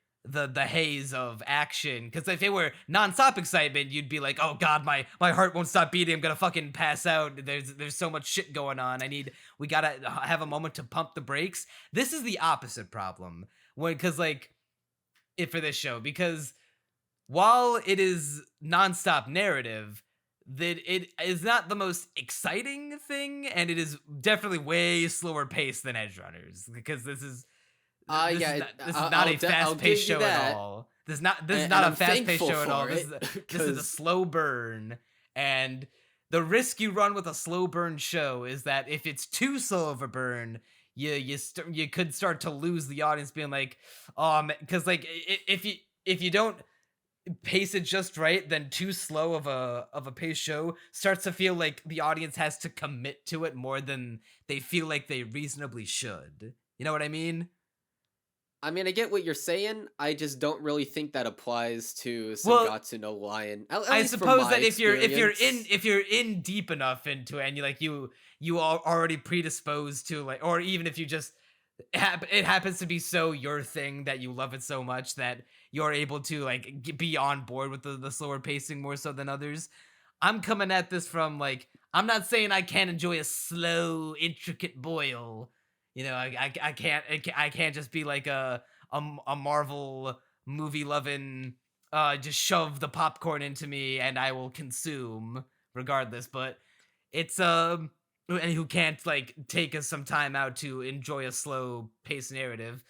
haze of action, because if it were nonstop excitement, you'd be like, oh god, my heart won't stop beating, I'm gonna fucking pass out, there's so much shit going on, we gotta have a moment to pump the brakes. This is the opposite problem, because like for this show, because while it is nonstop narrative, that it is not the most exciting thing, and it is definitely way slower paced than Edgerunners, because this is not a fast paced show at all. This is not a fast paced show at all. This is a slow burn, and the risk you run with a slow burn show is that if it's too slow of a burn, you could start to lose the audience, being like, because like if you don't pace it just right, then too slow of a pace show starts to feel like the audience has to commit to it more than they feel like they reasonably should. You know what I mean? I mean, I get what you're saying. I just don't really think that applies to Sangatsu no Lion. At I least from suppose my that if you're experience. in deep enough into it, and you are already predisposed to, like, or even if you just it happens to be so your thing that you love it so much that you're able to like be on board with the slower pacing more so than others. I'm coming at this from like, I'm not saying I can't enjoy a slow, intricate boil. You know, I can't just be like a Marvel movie loving, just shove the popcorn into me and I will consume regardless. But it's and who can't like take us some time out to enjoy a slow paced narrative.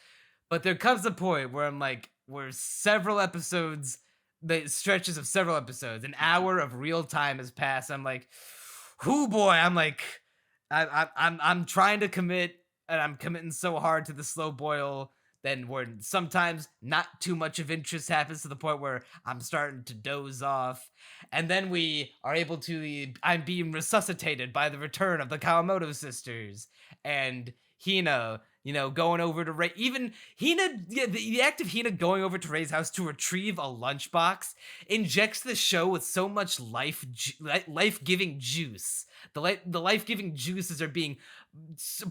But there comes a point where I'm like, where several episodes, the stretches of several episodes, an hour of real time has passed. I'm like, whoo boy, I'm like, I'm trying to commit, and I'm committing so hard to the slow boil. Then where sometimes not too much of interest happens to the point where I'm starting to doze off, and then we are able to. I'm being resuscitated by the return of the Kawamoto sisters and Hina, you know, going over to Ray. Even Hina, yeah, the act of Hina going over to Ray's house to retrieve a lunchbox injects the show with so much life-giving juice. The life-giving juices are being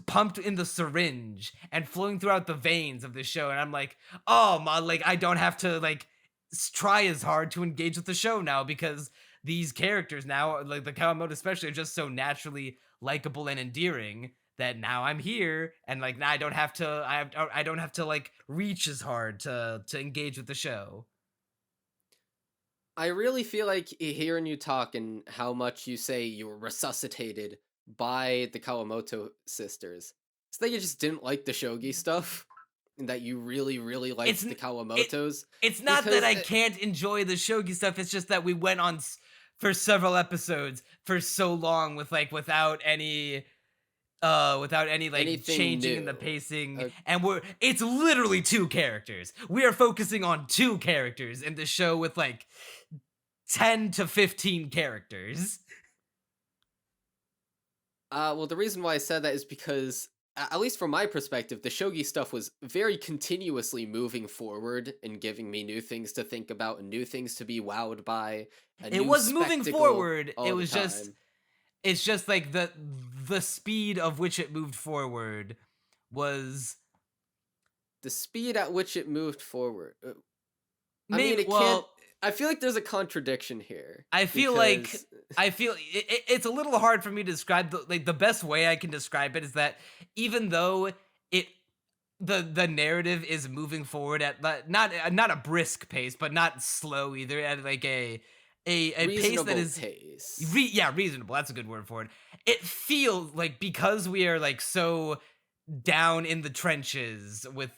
pumped in the syringe and flowing throughout the veins of the show, and I'm like, oh my, like I don't have to like try as hard to engage with the show now because these characters now, like the Kawamoto especially, are just so naturally likable and endearing that now I'm here and like now I don't have to like reach as hard to engage with the show. I really feel like hearing you talk and how much you say you were resuscitated by the Kawamoto sisters. It's that you just didn't like the shogi stuff, and that you really, really liked the Kawamotos. It's not that I can't enjoy the shogi stuff. It's just that we went on for several episodes for so long with like without any like anything changing new. in the pacing, and it's literally two characters. We are focusing on two characters in the show with like 10 to 15 characters. Well, the reason why I said that is because, at least from my perspective, the shogi stuff was very continuously moving forward and giving me new things to think about and new things to be wowed by. It was moving forward. It was just, it's just like the speed of which it moved forward was the speed at which it moved forward. I maybe, mean, it can't. I feel like there's a contradiction here. I feel it's a little hard for me to describe the best way I can describe it is that even though the narrative is moving forward at not a brisk pace, but not slow either, at like a pace that is reasonable. That's a good word for it. It feels like because we are like so down in the trenches with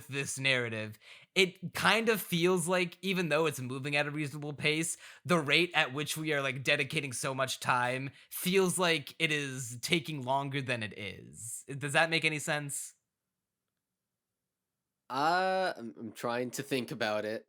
this narrative, it kind of feels like even though it's moving at a reasonable pace, the rate at which we are like dedicating so much time feels like it is taking longer than it is. Does that make any sense? I'm trying to think about it.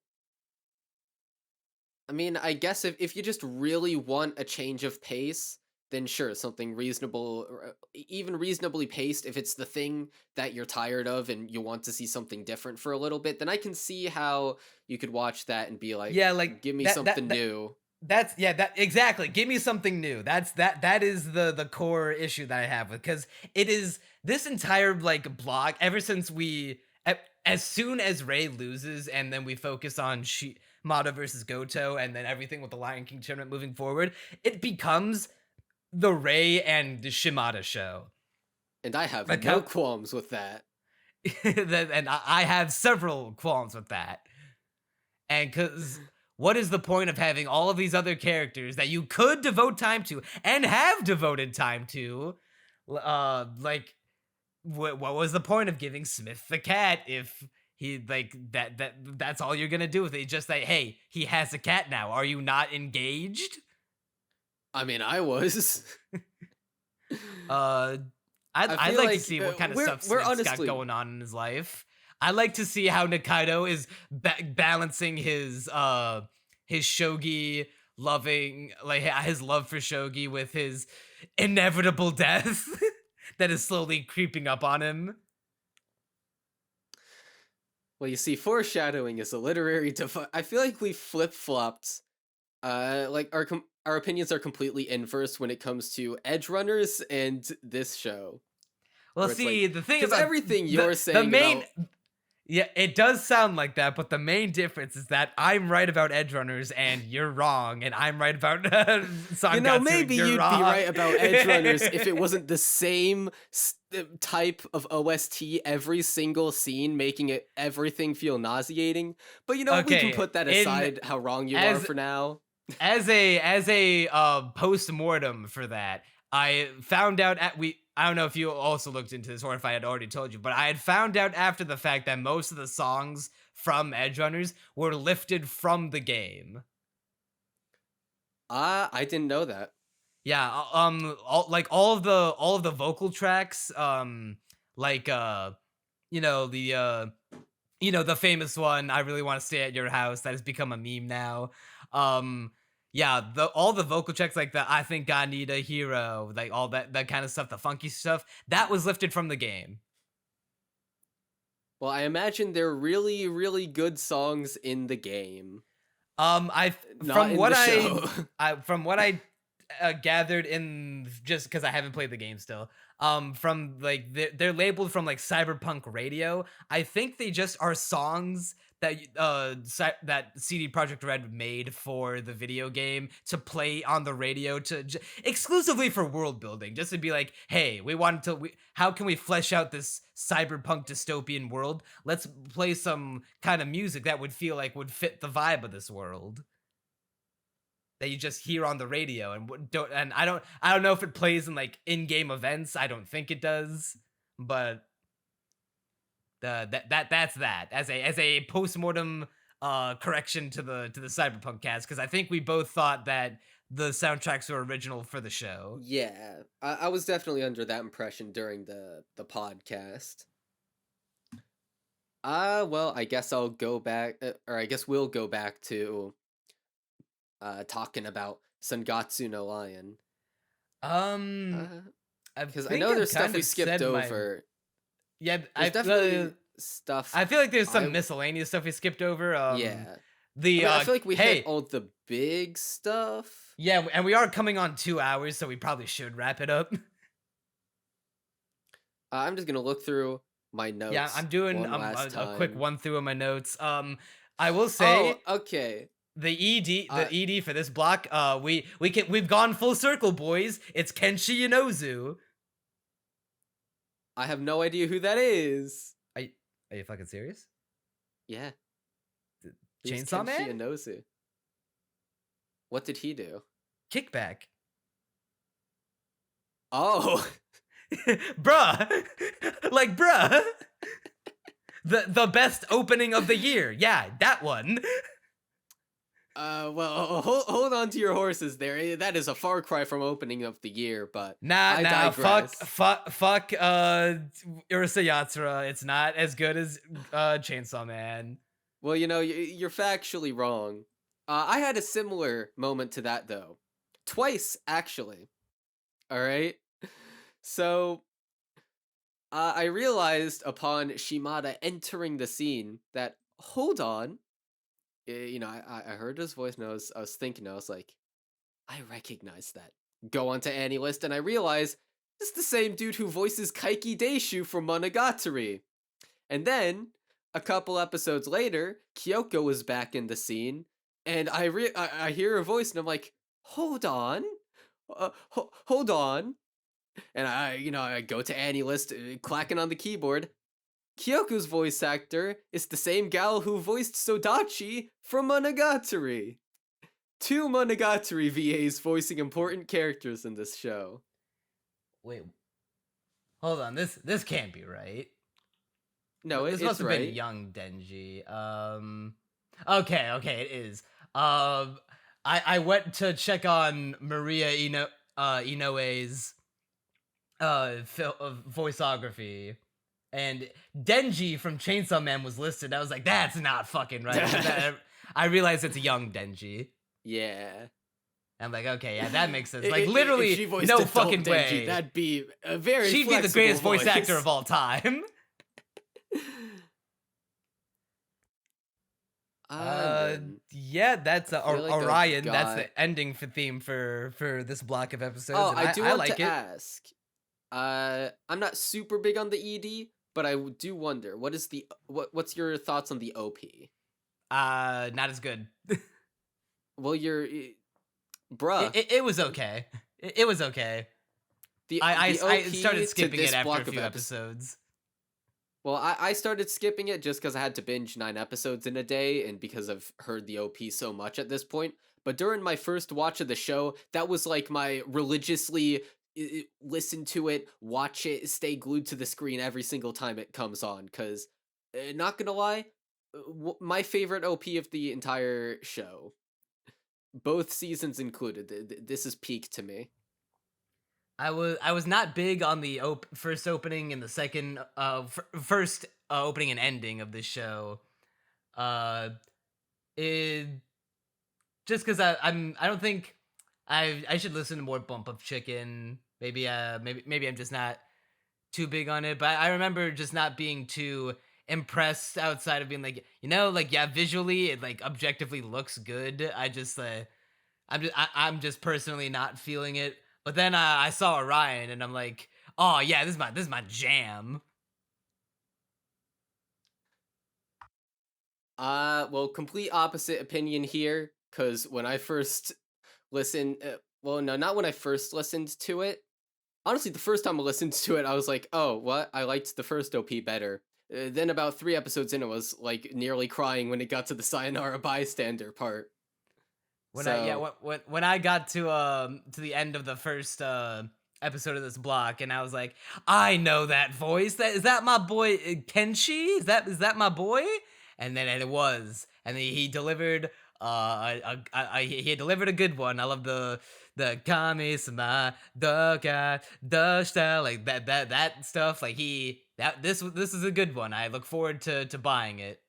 I mean, I guess if you just really want a change of pace, then sure, something reasonable, or even reasonably paced, if it's the thing that you're tired of and you want to see something different for a little bit, then I can see how you could watch that and be like, yeah, like give me something new. That exactly. Give me something new. That is the core issue that I have with, because it is this entire like block ever since as soon as Rei loses and then we focus on Mata versus Goto and then everything with the Lion King tournament moving forward, it becomes the Rei and Shimada show. And I have no qualms with that. And I have several qualms with that. And because what is the point of having all of these other characters that you could devote time to and have devoted time to? Like, what was the point of giving Smith the cat if he like that's all you're gonna do with it? Just like, hey, he has a cat now. Are you not engaged? I mean, I was. I'd like to see what kind of stuff Smith's got going on in his life. I like to see how Nikaido is balancing his shogi loving, like his love for shogi with his inevitable death that is slowly creeping up on him. Well, you see, foreshadowing is a literary device. I feel like we flip-flopped. Like our opinions are completely inverse when it comes to Edge Runners and this show. Well, see, like, the thing because about everything you're the saying main about yeah, it does sound like that, but the main difference is that I'm right about edge runners and you're wrong, and I'm right about Sangatsu and maybe you're you'd be wrong. right about Edge Runners if it wasn't the same type of OST every single scene, making it everything feel nauseating. But we can Okay, put that aside. How wrong you are for now. as a post-mortem for that, I found out I don't know if you also looked into this or if I had already told you, but I had found out after the fact that most of the songs from Edge Runners were lifted from the game. I didn't know that. Yeah, all of the vocal tracks, like the famous one, I really want to stay at your house, that has become a meme now. Yeah, all the vocal tracks, like the I think I need a hero, like all that kind of stuff, the funky stuff, that was lifted from the game. Well, I imagine they're really, really good songs in the game. I Not from in what the I, show. from what I gathered in, just because I haven't played the game still, from like they're labeled from like Cyberpunk Radio. I think they just are songs that that CD Projekt Red made for the video game to play on the radio exclusively for world building, just to be like, hey, how can we flesh out this cyberpunk dystopian world? Let's play some kind of music that would feel like would fit the vibe of this world, that you just hear on the radio and I don't know if it plays in like in-game events. I don't think it does, but that's that as a postmortem correction to the Cyberpunk cast, because I think we both thought that the soundtracks were original for the show. Yeah, I was definitely under that impression during the podcast. Well, I guess I'll go back, or I guess we'll go back to talking about Sangatsu no Lion. Because I know there's stuff we skipped over. Yeah, there's definitely stuff. I feel like there's some miscellaneous stuff we skipped over. Yeah. I feel like we hit all the big stuff. Yeah, and we are coming on 2 hours, so we probably should wrap it up. I'm just gonna look through my notes. Yeah, I'm doing a quick one through of my notes. I will say. Oh, okay. The ED for this block, we've gone full circle, boys. It's Kenshi Inozu. I have no idea who that is. Are you fucking serious? Yeah. Chainsaw Man? Kenshi Inozu. What did he do? Kickback. Oh. Bruh. Like, bruh. The best opening of the year. Yeah, that one. Well, hold on to your horses there. That is a far cry from opening of the year, but nah, fuck, Urasa Yatsura. It's not as good as Chainsaw Man. Well, you're factually wrong. I had a similar moment to that, though. Twice, actually. Alright? So, I realized upon Shimada entering the scene that, hold on, I heard his voice and I was thinking, I was like, I recognize that. Go onto AniList and I realize it's the same dude who voices Kaiki Deishu from Monogatari. And then, a couple episodes later, Kyoko was back in the scene, and I hear her voice and I'm like, hold on, hold on. And I go to AniList, clacking on the keyboard. Kyoko's voice actor is the same gal who voiced Sodachi from Monogatari. 2 Monogatari VAs voicing important characters in this show. Wait, hold on. This can't be right. No, this must have been young Denji. Okay, it is. I went to check on Maria Inoue's voiceography. And Denji from Chainsaw Man was listed. I was like, that's not fucking right. I realized it's a young Denji. Yeah. I'm like, okay, yeah, that makes sense. Like, literally, no fucking Denji, way. That'd be a very She'd be the greatest voice actor of all time. Yeah, that's Orion. That's the ending theme for this block of episodes. Oh, I do want like to ask. I'm not super big on the ED, but I do wonder what's your thoughts on the OP? Not as good. Well, bruh. It was okay. It was okay. I started skipping it after a few episodes. Well, I started skipping it just because I had to binge 9 episodes in a day, and because I've heard the OP so much at this point. But during my first watch of the show, that was like my religiously listen to it, watch it, stay glued to the screen every single time it comes on. Because, not gonna lie, my favorite OP of the entire show, both seasons included, this is peak to me. I was not big on the first opening and the second first opening and ending of this show. It just because I don't think I should listen to more Bump of Chicken. Maybe maybe I'm just not too big on it. But I remember just not being too impressed outside of being like, like, yeah, visually it like objectively looks good. I'm just personally not feeling it. But then I saw Orion and I'm like, oh yeah, this is my jam. Well, complete opposite opinion here, because when I first listened, well, no, not when I first listened to it. Honestly, the first time I listened to it, I was like, oh, what? I liked the first OP better. Then about 3 episodes in, it was like nearly crying when it got to the Sayonara Bystander part. When I got to the end of the first episode of this block, and I was like, I know that voice. Is that my boy Kenshi? Is that my boy? And then it was, and he delivered he delivered a good one. I love the kami-sama doka doshita, like that stuff. Like this is a good one. I look forward to buying it.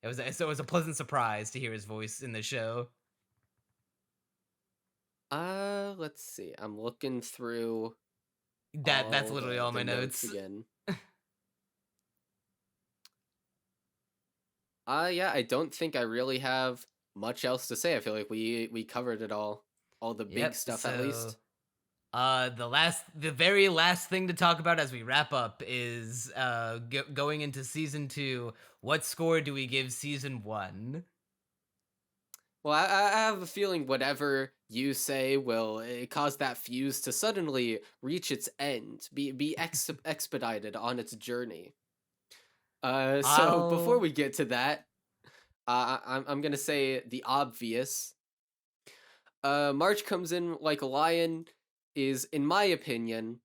It was a pleasant surprise to hear his voice in the show. Let's see. I'm looking through that's literally all my notes again. Yeah, I don't think I really have much else to say. I feel like we covered it all the big stuff at least. The very last thing to talk about as we wrap up is going into season 2. What score do we give season 1? Well, I have a feeling whatever you say will cause that fuse to suddenly reach its end, be expedited on its journey. So before we get to that, I'm gonna say the obvious. March Comes In Like a Lion is, in my opinion,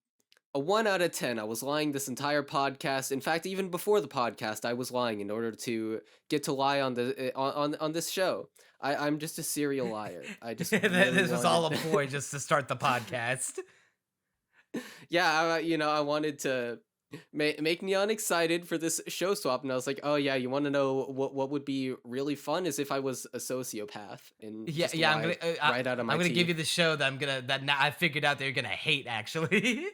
a 1 out of 10. I was lying this entire podcast. In fact, even before the podcast, I was lying in order to get to lie on the on this show. I'm just a serial liar. I just this was all a ploy just to start the podcast. Yeah, I wanted to make Neon excited for this show swap, and I was like, oh yeah, you want to know what would be really fun is if I was a sociopath and I'm gonna give you the show that now I figured out that you're gonna hate, actually.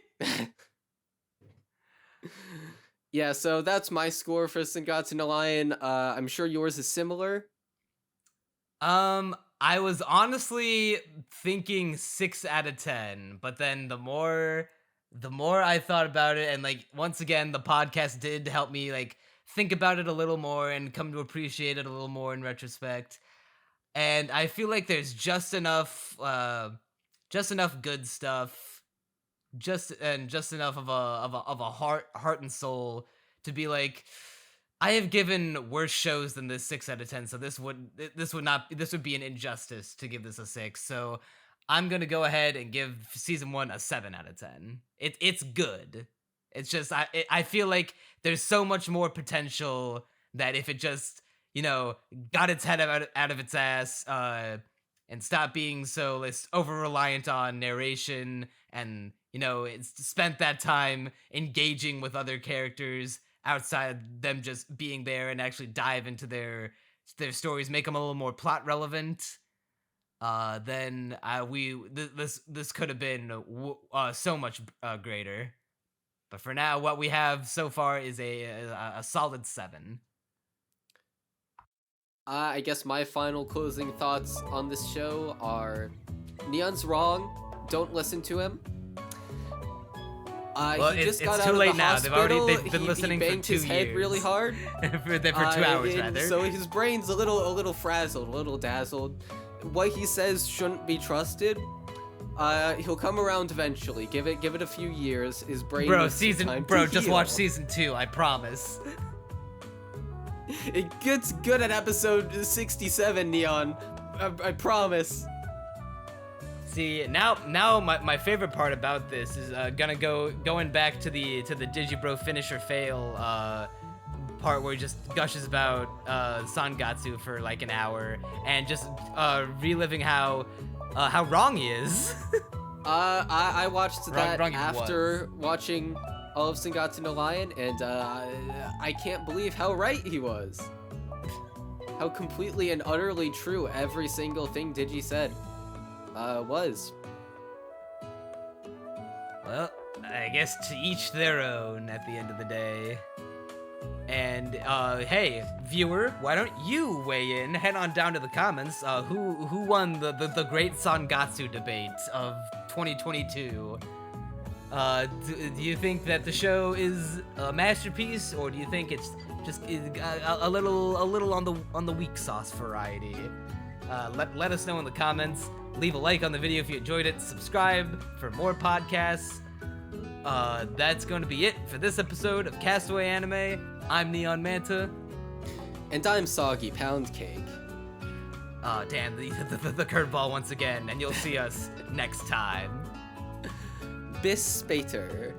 Yeah, so that's my score for Sangatsu no Lion. I'm sure yours is similar. I was honestly thinking 6 out of 10, but then the more I thought about it, and like once again the podcast did help me like think about it a little more and come to appreciate it a little more in retrospect. And I feel like there's just enough good stuff, just enough of a heart and soul to be like, I have given worse shows than this 6 out of 10, so this would be an injustice to give this a 6. So I'm gonna go ahead and give season 1 a 7 out of 10. It's good. It's just I feel like there's so much more potential that if it just got its head out of its ass and stopped being so over reliant on narration, and it's spent that time engaging with other characters outside them just being there, and actually dive into their stories, make them a little more plot relevant. Then this could have been so much greater. But for now, what we have so far is a solid 7. I guess my final closing thoughts on this show are: Neon's wrong. Don't listen to him. Well, he just got it's out too of late the now. hospital. They've been listening he for banged 2 his head years. really hard. for 2 hours, and rather. So his brain's a little frazzled, a little dazzled. What he says shouldn't be trusted. He'll come around eventually. Give it a few years. His brain. Just watch season 2. I promise. It gets good at episode 67, Neon. I promise. See, now my favorite part about this is going back to the Digibro finish or fail part where he just gushes about Sangatsu for like an hour and just reliving how wrong he is. I watched that wrong after watching all of Sangatsu no Lion, and I can't believe how right he was. How completely and utterly true every single thing Digi said was. Well, I guess to each their own at the end of the day. And hey, viewer, why don't you weigh in? Head on down to the comments. Who won the great Sangatsu debate of 2022? Do you think that the show is a masterpiece, or do you think it's just a little on the weak sauce variety? Let us know in the comments. Leave a like on the video if you enjoyed it. Subscribe for more podcasts. That's going to be it for this episode of Castaway Anime. I'm Neon Manta. And I'm Soggy Pound Cake. Oh, damn, the curveball once again, and you'll see us next time. Bis später.